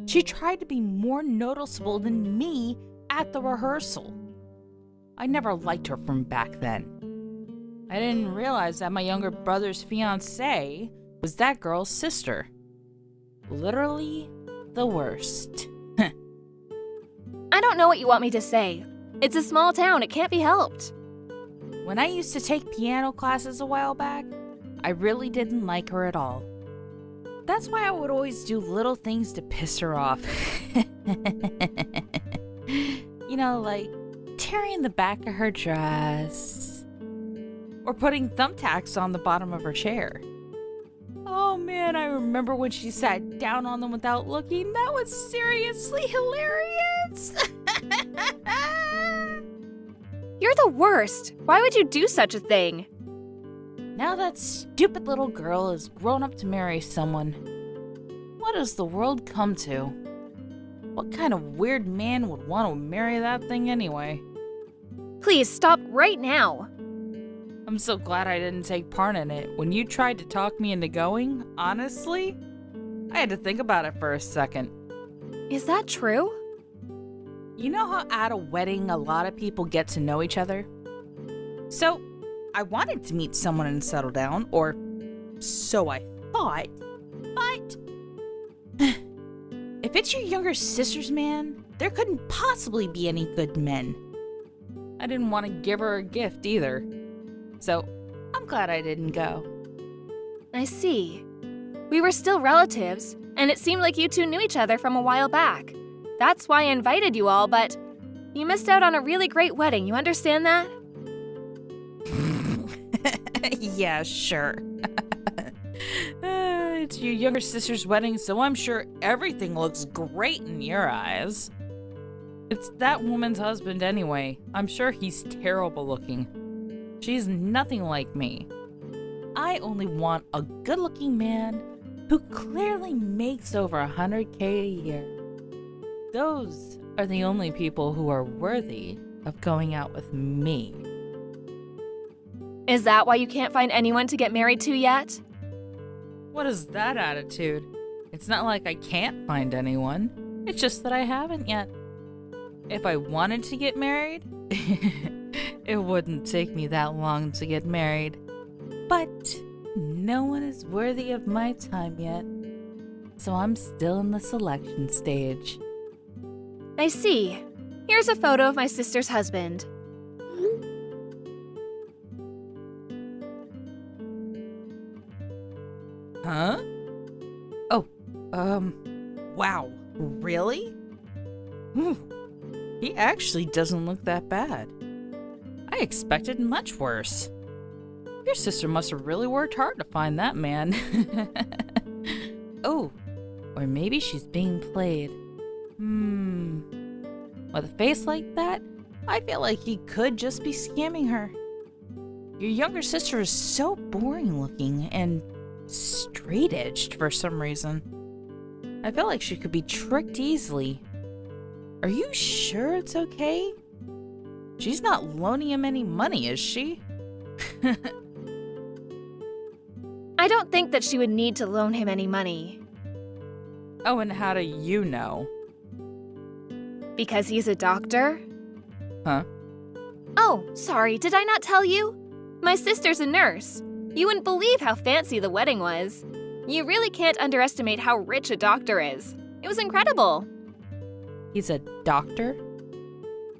She tried to be more noticeable than me at the rehearsal. I never liked her from back then. I didn't realize that my younger brother's fiancée was that girl's sister. Literally the worst. I don't know what you want me to say. It's a small town, it can't be helped. When I used to take piano classes a while back, I really didn't like her at all. That's why I would always do little things to piss her off. You know, like tearing the back of her dress, or putting thumbtacks on the bottom of her chair. Oh man, I remember when she sat down on them without looking. That was seriously hilarious. You're the worst. Why would you do such a thing? Now that stupid little girl is grown up to marry someone. What has the world come to? What kind of weird man would want to marry that thing anyway? Please stop right now. I'm so glad I didn't take part in it. When you tried to talk me into going, honestly, I had to think about it for a second. Is that true? You know how at a wedding a lot of people get to know each other? So, I wanted to meet someone and settle down, or so I thought, but if it's your younger sister's man, there couldn't possibly be any good men. I didn't want to give her a gift either. So, I'm glad I didn't go. I see. We were still relatives, and it seemed like you two knew each other from a while back. That's why I invited you all, but you missed out on a really great wedding, you understand that? Yeah, sure. It's your younger sister's wedding, so I'm sure everything looks great in your eyes. It's that woman's husband anyway. I'm sure he's terrible looking. She's nothing like me. I only want a good-looking man who clearly makes over $100K a year. Those are the only people who are worthy of going out with me. Is that why you can't find anyone to get married to yet? What is that attitude? It's not like I can't find anyone. It's just that I haven't yet. If I wanted to get married, it wouldn't take me that long to get married. But no one is worthy of my time yet. So I'm still in the selection stage. I see. Here's a photo of my sister's husband. Huh? Oh, wow. Really? He actually doesn't look that bad. I expected much worse. Your sister must have really worked hard to find that man. Oh, or maybe she's being played. With a face like that, I feel like he could just be scamming her. Your younger sister is so boring looking and straight-edged for some reason. I feel like she could be tricked easily. Are you sure it's okay? She's not loaning him any money, is she? I don't think that she would need to loan him any money. Oh, and how do you know? Because he's a doctor? Huh? Oh, sorry, did I not tell you? My sister's a nurse. You wouldn't believe how fancy the wedding was. You really can't underestimate how rich a doctor is. It was incredible. He's a doctor?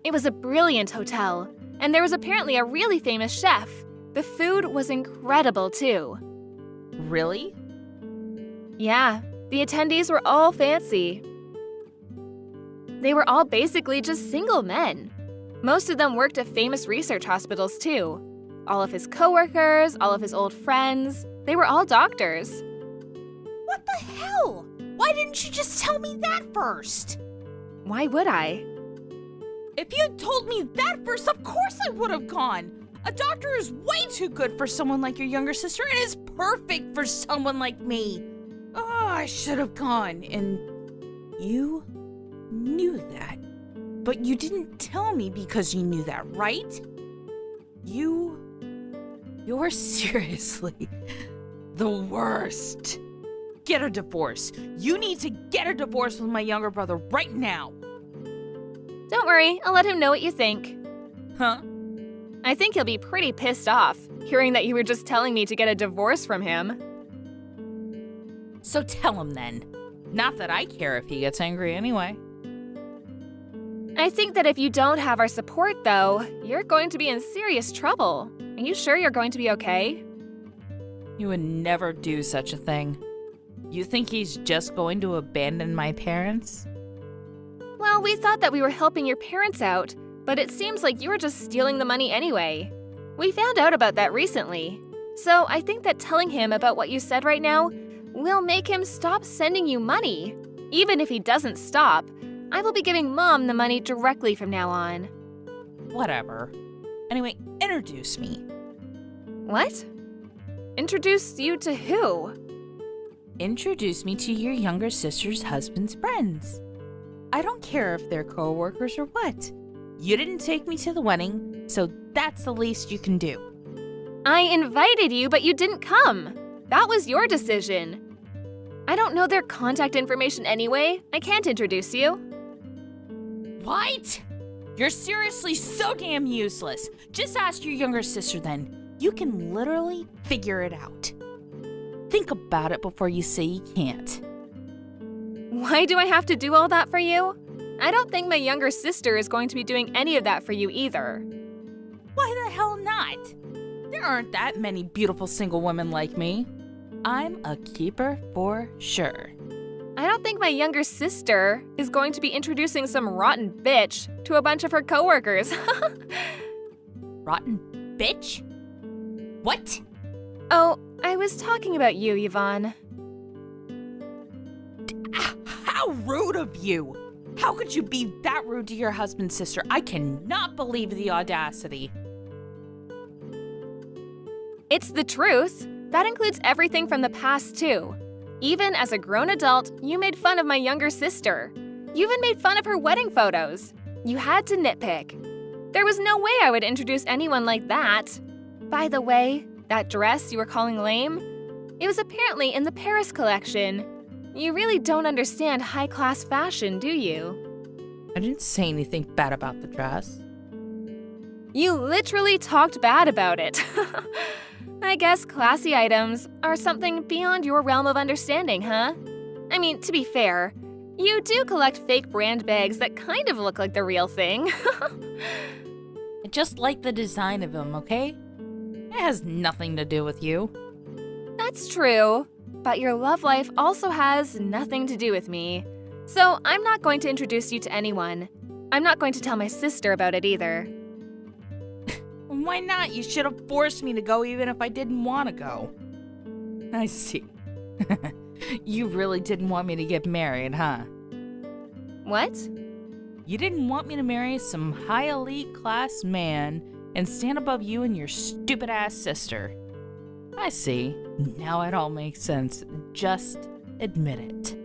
It was a brilliant hotel, and there was apparently a really famous chef. The food was incredible, too. Really? Yeah, the attendees were all fancy. They were all basically just single men. Most of them worked at famous research hospitals, too. All of his coworkers, all of his old friends, they were all doctors. What the hell? Why didn't you just tell me that first? Why would I? If you'd told me that first, of course I would have gone. A doctor is way too good for someone like your younger sister and is perfect for someone like me. Oh, I should have gone. And you knew that. But you didn't tell me because you knew that, right? You're seriously the worst. Get a divorce. You need to get a divorce with my younger brother right now. Don't worry, I'll let him know what you think. Huh? I think he'll be pretty pissed off, hearing that you were just telling me to get a divorce from him. So tell him then. Not that I care if he gets angry anyway. I think that if you don't have our support, though, you're going to be in serious trouble. Are you sure you're going to be okay? You would never do such a thing. You think he's just going to abandon my parents? Well, we thought that we were helping your parents out, but it seems like you were just stealing the money anyway. We found out about that recently. So I think that telling him about what you said right now will make him stop sending you money. Even if he doesn't stop, I will be giving Mom the money directly from now on. Whatever. Anyway, introduce me. What? Introduce you to who? Introduce me to your younger sister's husband's friends. I don't care if they're co-workers or what. You didn't take me to the wedding, so that's the least you can do. I invited you, but you didn't come. That was your decision. I don't know their contact information anyway. I can't introduce you. What? You're seriously so damn useless. Just ask your younger sister then. You can literally figure it out. Think about it before you say you can't. Why do I have to do all that for you? I don't think my younger sister is going to be doing any of that for you either. Why the hell not? There aren't that many beautiful single women like me. I'm a keeper for sure. I don't think my younger sister is going to be introducing some rotten bitch to a bunch of her coworkers. Rotten bitch? What? Oh, I was talking about you, Yvonne. How rude of you! How could you be that rude to your husband's sister? I cannot believe the audacity. It's the truth. That includes everything from the past, too. Even as a grown adult, you made fun of my younger sister. You even made fun of her wedding photos. You had to nitpick. There was no way I would introduce anyone like that. By the way, that dress you were calling lame? It was apparently in the Paris collection. You really don't understand high-class fashion, do you? I didn't say anything bad about the dress. You literally talked bad about it. I guess classy items are something beyond your realm of understanding, huh? I mean, to be fair, you do collect fake brand bags that kind of look like the real thing. I just like the design of them, okay? It has nothing to do with you. That's true, but your love life also has nothing to do with me. So I'm not going to introduce you to anyone. I'm not going to tell my sister about it either. Why not? You should have forced me to go even if I didn't want to go. I see. You really didn't want me to get married, huh? What? You didn't want me to marry some high elite class man and stand above you and your stupid ass sister. I see. Now it all makes sense. Just admit it.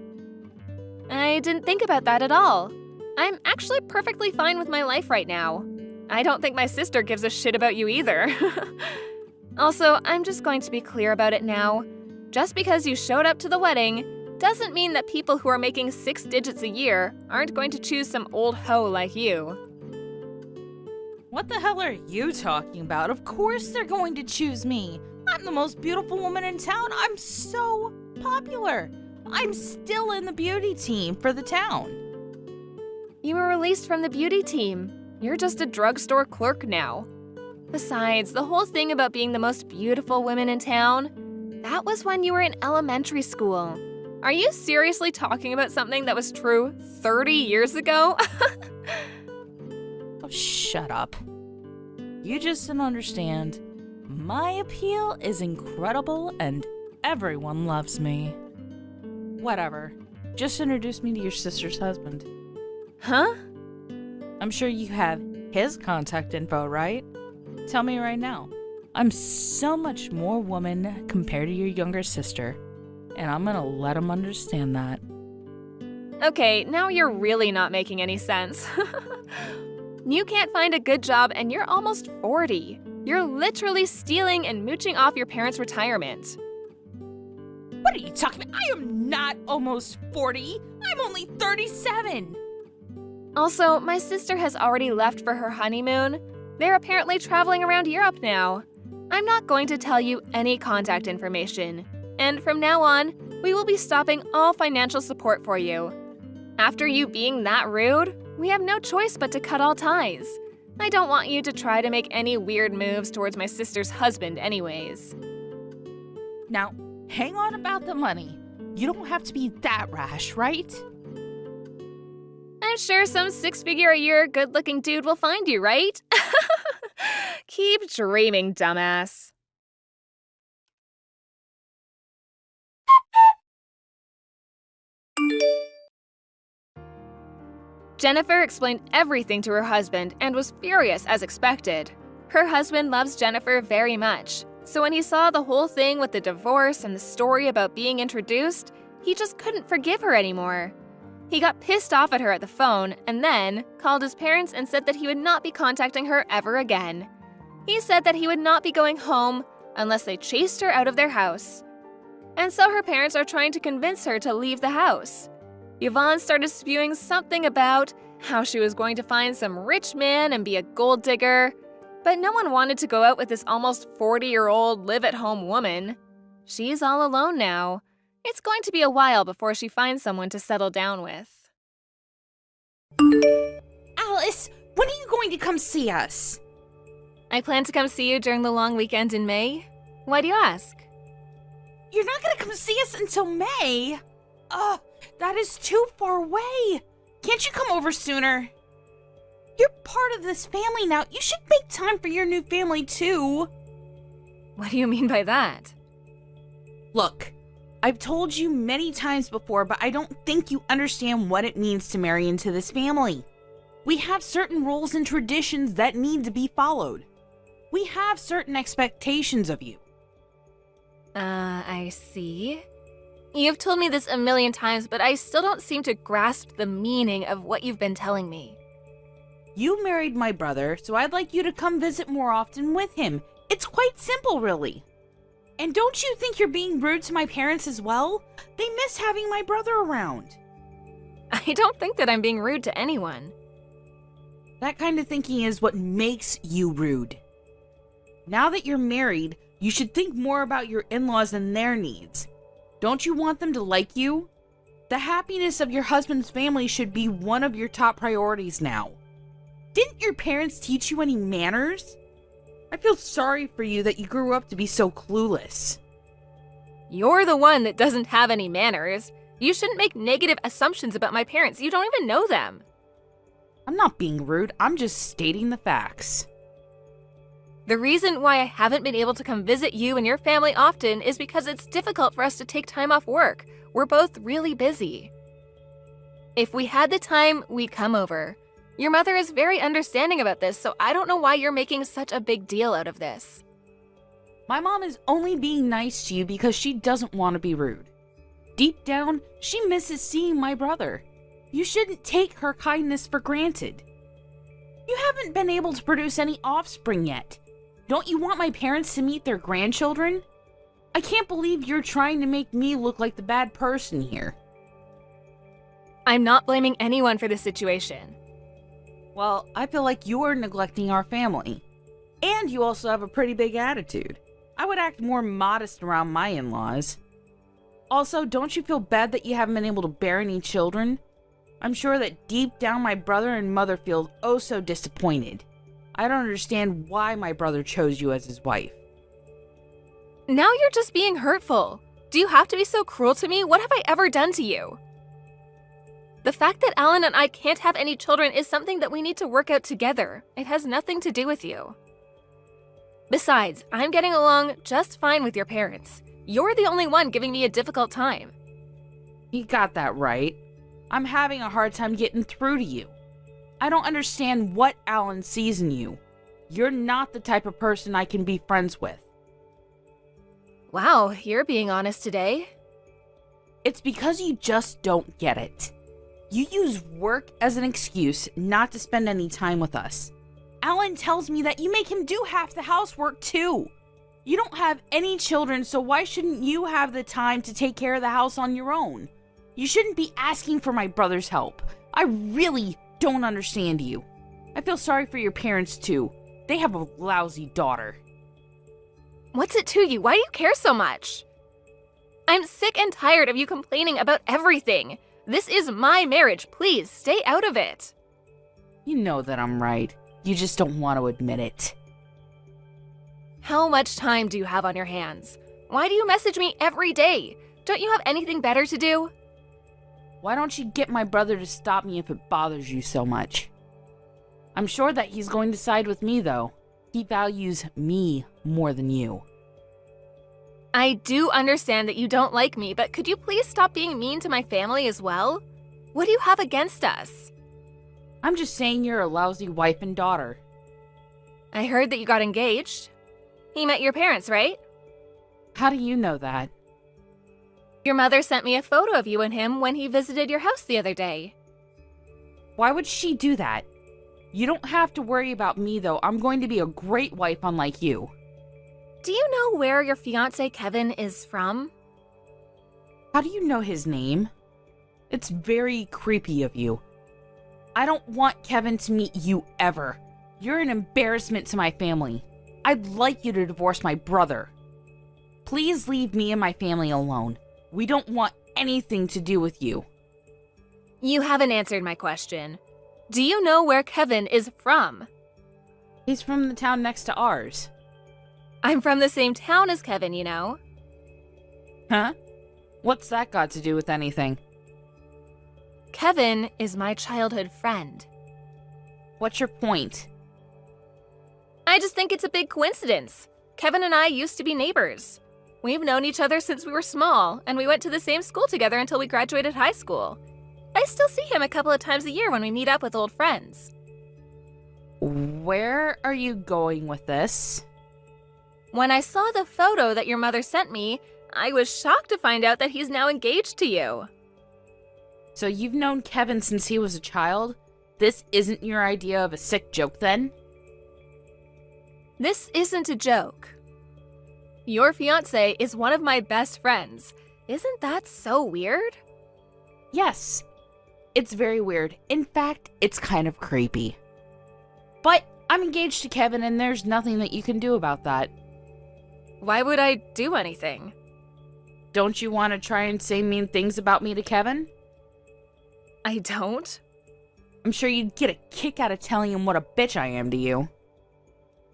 I didn't think about that at all. I'm actually perfectly fine with my life right now. I don't think my sister gives a shit about you either. Also, I'm just going to be clear about it now. Just because you showed up to the wedding doesn't mean that people who are making 6 digits a year aren't going to choose some old hoe like you. What the hell are you talking about? Of course they're going to choose me. I'm the most beautiful woman in town. I'm so popular. I'm still in the beauty team for the town. You were released from the beauty team. You're just a drugstore clerk now. Besides, the whole thing about being the most beautiful woman in town, that was when you were in elementary school. Are you seriously talking about something that was true 30 years ago? Oh, shut up. You just don't understand. My appeal is incredible and everyone loves me. Whatever. Just introduce me to your sister's husband. Huh? I'm sure you have his contact info, right? Tell me right now. I'm so much more woman compared to your younger sister, and I'm gonna let him understand that. Okay, now you're really not making any sense. You can't find a good job and you're almost 40. You're literally stealing and mooching off your parents' retirement. What are you talking about? I am not almost 40. I'm only 37. Also, my sister has already left for her honeymoon. They're apparently traveling around Europe now. I'm not going to tell you any contact information. And from now on, we will be stopping all financial support for you. After you being that rude, we have no choice but to cut all ties. I don't want you to try to make any weird moves towards my sister's husband anyways. Now, hang on about the money. You don't have to be that rash, right? I'm sure some 6-figure-a-year good-looking dude will find you, right? Keep dreaming, dumbass. Jennifer explained everything to her husband and was furious as expected. Her husband loves Jennifer very much, so when he saw the whole thing with the divorce and the story about being introduced, he just couldn't forgive her anymore. He got pissed off at her at the phone and then called his parents and said that he would not be contacting her ever again. He said that he would not be going home unless they chased her out of their house. And so her parents are trying to convince her to leave the house. Yvonne started spewing something about how she was going to find some rich man and be a gold digger, but no one wanted to go out with this almost 40-year-old live-at-home woman. She's all alone now. It's going to be a while before she finds someone to settle down with. Alice, when are you going to come see us? I plan to come see you during the long weekend in May. Why do you ask? You're not going to come see us until May? Ugh, that is too far away. Can't you come over sooner? You're part of this family now. You should make time for your new family too. What do you mean by that? Look, I've told you many times before, but I don't think you understand what it means to marry into this family. We have certain rules and traditions that need to be followed. We have certain expectations of you. I see. You've told me this a million times, but I still don't seem to grasp the meaning of what you've been telling me. You married my brother, so I'd like you to come visit more often with him. It's quite simple, really. And don't you think you're being rude to my parents as well? They miss having my brother around. I don't think that I'm being rude to anyone. That kind of thinking is what makes you rude. Now that you're married, you should think more about your in-laws and their needs. Don't you want them to like you? The happiness of your husband's family should be one of your top priorities now. Didn't your parents teach you any manners? I feel sorry for you that you grew up to be so clueless. You're the one that doesn't have any manners. You shouldn't make negative assumptions about my parents. You don't even know them. I'm not being rude. I'm just stating the facts. The reason why I haven't been able to come visit you and your family often is because it's difficult for us to take time off work. We're both really busy. If we had the time, we'd come over. Your mother is very understanding about this, so I don't know why you're making such a big deal out of this. My mom is only being nice to you because she doesn't want to be rude. Deep down, she misses seeing my brother. You shouldn't take her kindness for granted. You haven't been able to produce any offspring yet. Don't you want my parents to meet their grandchildren? I can't believe you're trying to make me look like the bad person here. I'm not blaming anyone for this situation. Well, I feel like you're neglecting our family. And you also have a pretty big attitude. I would act more modest around my in-laws. Also, don't you feel bad that you haven't been able to bear any children? I'm sure that deep down my brother and mother feel oh so disappointed. I don't understand why my brother chose you as his wife. Now you're just being hurtful. Do you have to be so cruel to me? What have I ever done to you? The fact that Alan and I can't have any children is something that we need to work out together. It has nothing to do with you. Besides, I'm getting along just fine with your parents. You're the only one giving me a difficult time. You got that right. I'm having a hard time getting through to you. I don't understand what Alan sees in you. You're not the type of person I can be friends with. Wow, you're being honest today. It's because you just don't get it. You use work as an excuse not to spend any time with us. Alan tells me that you make him do half the housework too. You don't have any children, so why shouldn't you have the time to take care of the house on your own? You shouldn't be asking for my brother's help. I really don't understand you. I feel sorry for your parents too. They have a lousy daughter. What's it to you? Why do you care so much? I'm sick and tired of you complaining about everything. This is my marriage. Please, stay out of it. You know that I'm right. You just don't want to admit it. How much time do you have on your hands? Why do you message me every day? Don't you have anything better to do? Why don't you get my brother to stop me if it bothers you so much? I'm sure that he's going to side with me, though. He values me more than you. I do understand that you don't like me, but could you please stop being mean to my family as well? What do you have against us? I'm just saying you're a lousy wife and daughter. I heard that you got engaged. He met your parents, right? How do you know that? Your mother sent me a photo of you and him when he visited your house the other day. Why would she do that? You don't have to worry about me, though. I'm going to be a great wife unlike you. Do you know where your fiancé Kevin is from? How do you know his name? It's very creepy of you. I don't want Kevin to meet you ever. You're an embarrassment to my family. I'd like you to divorce my brother. Please leave me and my family alone. We don't want anything to do with you. You haven't answered my question. Do you know where Kevin is from? He's from the town next to ours. I'm from the same town as Kevin, you know. Huh? What's that got to do with anything? Kevin is my childhood friend. What's your point? I just think it's a big coincidence. Kevin and I used to be neighbors. We've known each other since we were small, and we went to the same school together until we graduated high school. I still see him a couple of times a year when we meet up with old friends. Where are you going with this? When I saw the photo that your mother sent me, I was shocked to find out that he's now engaged to you. So you've known Kevin since he was a child? This isn't your idea of a sick joke, then? This isn't a joke. Your fiancé is one of my best friends. Isn't that so weird? Yes. It's very weird. In fact, it's kind of creepy. But I'm engaged to Kevin, and there's nothing that you can do about that. Why would I do anything? Don't you want to try and say mean things about me to Kevin? I don't. I'm sure you'd get a kick out of telling him what a bitch I am to you.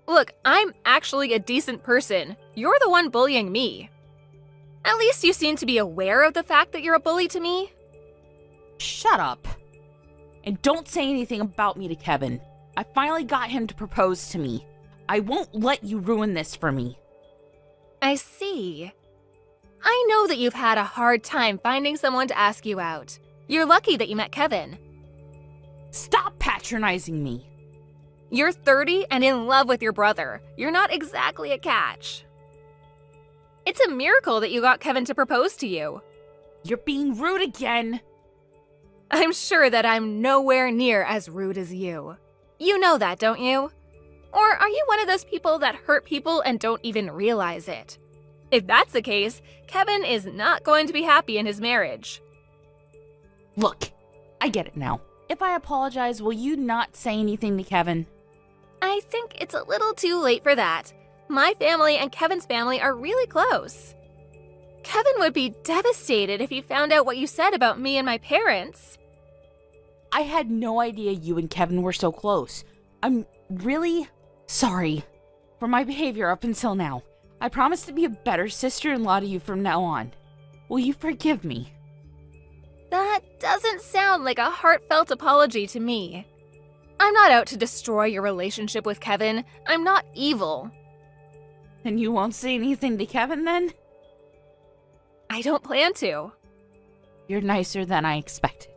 Look, I'm actually a decent person. You're the one bullying me. At least you seem to be aware of the fact that you're a bully to me. Shut up. And don't say anything about me to Kevin. I finally got him to propose to me. I won't let you ruin this for me. I see. I know that you've had a hard time finding someone to ask you out. You're lucky that you met Kevin. Stop patronizing me. You're 30 and in love with your brother. You're not exactly a catch. It's a miracle that you got Kevin to propose to you. You're being rude again. I'm sure that I'm nowhere near as rude as you. You know that, don't you? Or are you one of those people that hurt people and don't even realize it? If that's the case, Kevin is not going to be happy in his marriage. Look, I get it now. If I apologize, will you not say anything to Kevin? I think it's a little too late for that. My family and Kevin's family are really close. Kevin would be devastated if he found out what you said about me and my parents. I had no idea you and Kevin were so close. I'm really sorry for my behavior up until now. I promise to be a better sister-in-law to you from now on. Will you forgive me? That doesn't sound like a heartfelt apology to me. I'm not out to destroy your relationship with Kevin. I'm not evil. And you won't say anything to Kevin then? I don't plan to. You're nicer than I expected.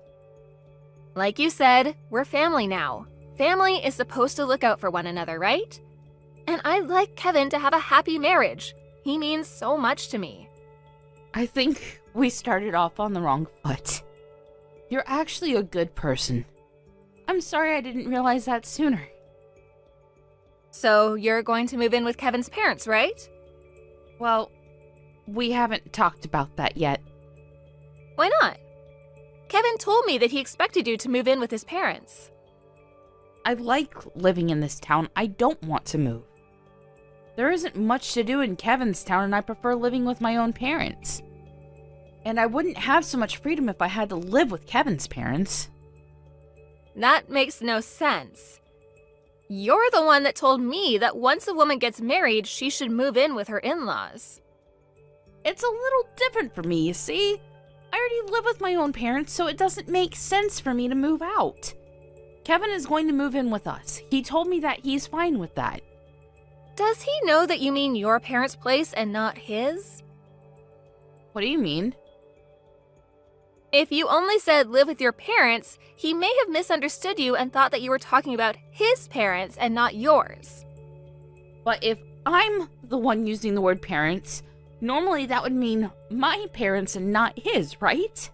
Like you said, we're family now. Family is supposed to look out for one another, right? And I'd like Kevin to have a happy marriage. He means so much to me. I think we started off on the wrong foot. You're actually a good person. I'm sorry I didn't realize that sooner. So you're going to move in with Kevin's parents, right? Well, we haven't talked about that yet. Why not? Kevin told me that he expected you to move in with his parents. I like living in this town. I don't want to move. There isn't much to do in Kevin's town, and I prefer living with my own parents. And I wouldn't have so much freedom if I had to live with Kevin's parents. That makes no sense. You're the one that told me that once a woman gets married, she should move in with her in-laws. It's a little different for me, you see? I already live with my own parents, so it doesn't make sense for me to move out. Kevin is going to move in with us. He told me that he's fine with that. Does he know that you mean your parents' place and not his? What do you mean? If you only said live with your parents, he may have misunderstood you and thought that you were talking about his parents and not yours. But if I'm the one using the word parents, normally that would mean my parents and not his, right?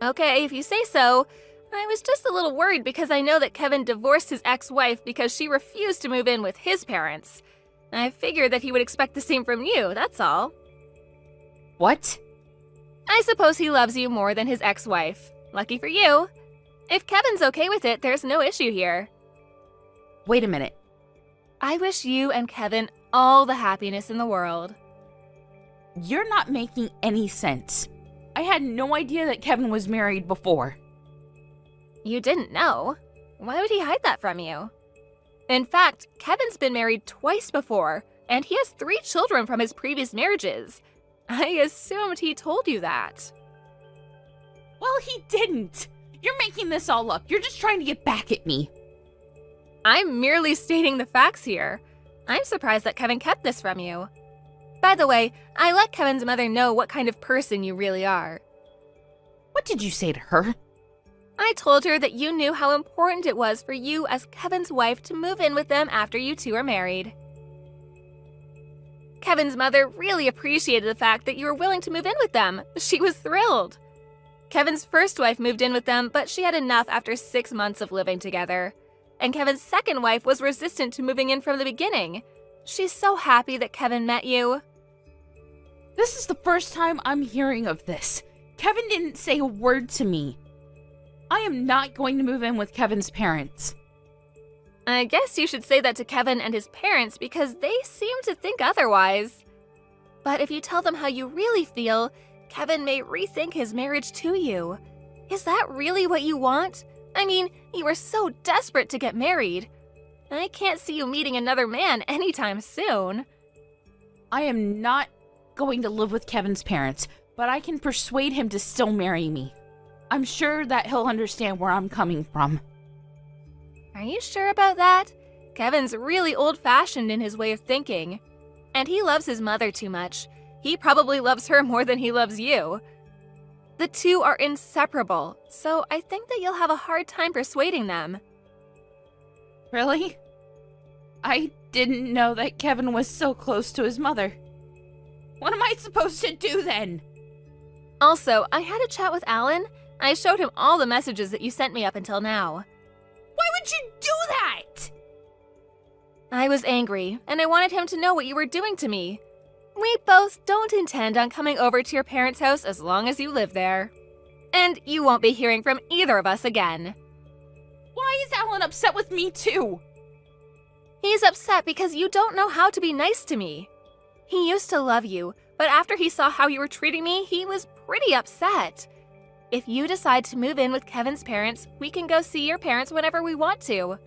Okay, if you say so. I was just a little worried because I know that Kevin divorced his ex-wife because she refused to move in with his parents. I figured that he would expect the same from you, that's all. What? I suppose he loves you more than his ex-wife. Lucky for you. If Kevin's okay with it, there's no issue here. Wait a minute. I wish you and Kevin all the happiness in the world. You're not making any sense. I had no idea that Kevin was married before. You didn't know? Why would he hide that from you? In fact, Kevin's been married twice before, and he has 3 children from his previous marriages. I assumed he told you that. Well, he didn't. You're making this all up. You're just trying to get back at me. I'm merely stating the facts here. I'm surprised that Kevin kept this from you. By the way, I let Kevin's mother know what kind of person you really are. What did you say to her? I told her that you knew how important it was for you as Kevin's wife to move in with them after you two are married. Kevin's mother really appreciated the fact that you were willing to move in with them. She was thrilled. Kevin's first wife moved in with them, but she had enough after 6 months of living together. And Kevin's second wife was resistant to moving in from the beginning. She's so happy that Kevin met you. This is the first time I'm hearing of this. Kevin didn't say a word to me. I am not going to move in with Kevin's parents. I guess you should say that to Kevin and his parents because they seem to think otherwise. But if you tell them how you really feel, Kevin may rethink his marriage to you. Is that really what you want? I mean, you were so desperate to get married. I can't see you meeting another man anytime soon. I am not going to live with Kevin's parents, but I can persuade him to still marry me. I'm sure that he'll understand where I'm coming from. Are you sure about that? Kevin's really old-fashioned in his way of thinking. And he loves his mother too much. He probably loves her more than he loves you. The two are inseparable, so I think that you'll have a hard time persuading them. Really? I didn't know that Kevin was so close to his mother. What am I supposed to do then? Also, I had a chat with Alan. I showed him all the messages that you sent me up until now. Why would you do that? I was angry, and I wanted him to know what you were doing to me. We both don't intend on coming over to your parents' house as long as you live there. And you won't be hearing from either of us again. Why is Alan upset with me too? He's upset because you don't know how to be nice to me. He used to love you, but after he saw how you were treating me, he was pretty upset. If you decide to move in with Kevin's parents, we can go see your parents whenever we want to.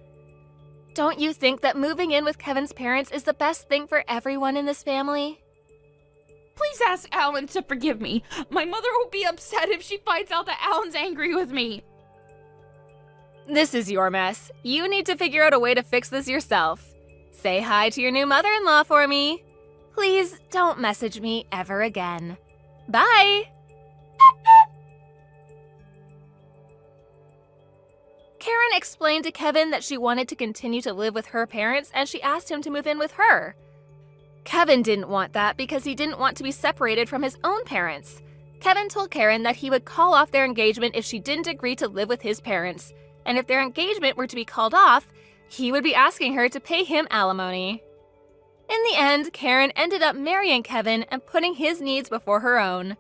Don't you think that moving in with Kevin's parents is the best thing for everyone in this family? Please ask Alan to forgive me. My mother will be upset if she finds out that Alan's angry with me. This is your mess. You need to figure out a way to fix this yourself. Say hi to your new mother-in-law for me. Please don't message me ever again. Bye! Karen explained to Kevin that she wanted to continue to live with her parents and she asked him to move in with her. Kevin didn't want that because he didn't want to be separated from his own parents. Kevin told Karen that he would call off their engagement if she didn't agree to live with his parents, and if their engagement were to be called off, he would be asking her to pay him alimony. In the end, Karen ended up marrying Kevin and putting his needs before her own.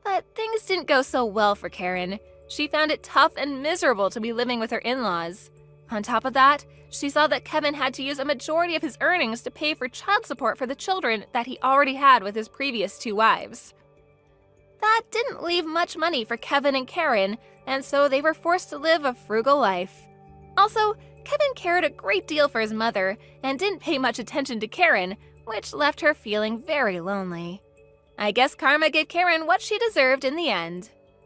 But things didn't go so well for Karen. She found it tough and miserable to be living with her in-laws. On top of that, she saw that Kevin had to use a majority of his earnings to pay for child support for the children that he already had with his previous 2 wives. That didn't leave much money for Kevin and Karen, and so they were forced to live a frugal life. Also, Kevin cared a great deal for his mother and didn't pay much attention to Karen, which left her feeling very lonely. I guess karma gave Karen what she deserved in the end.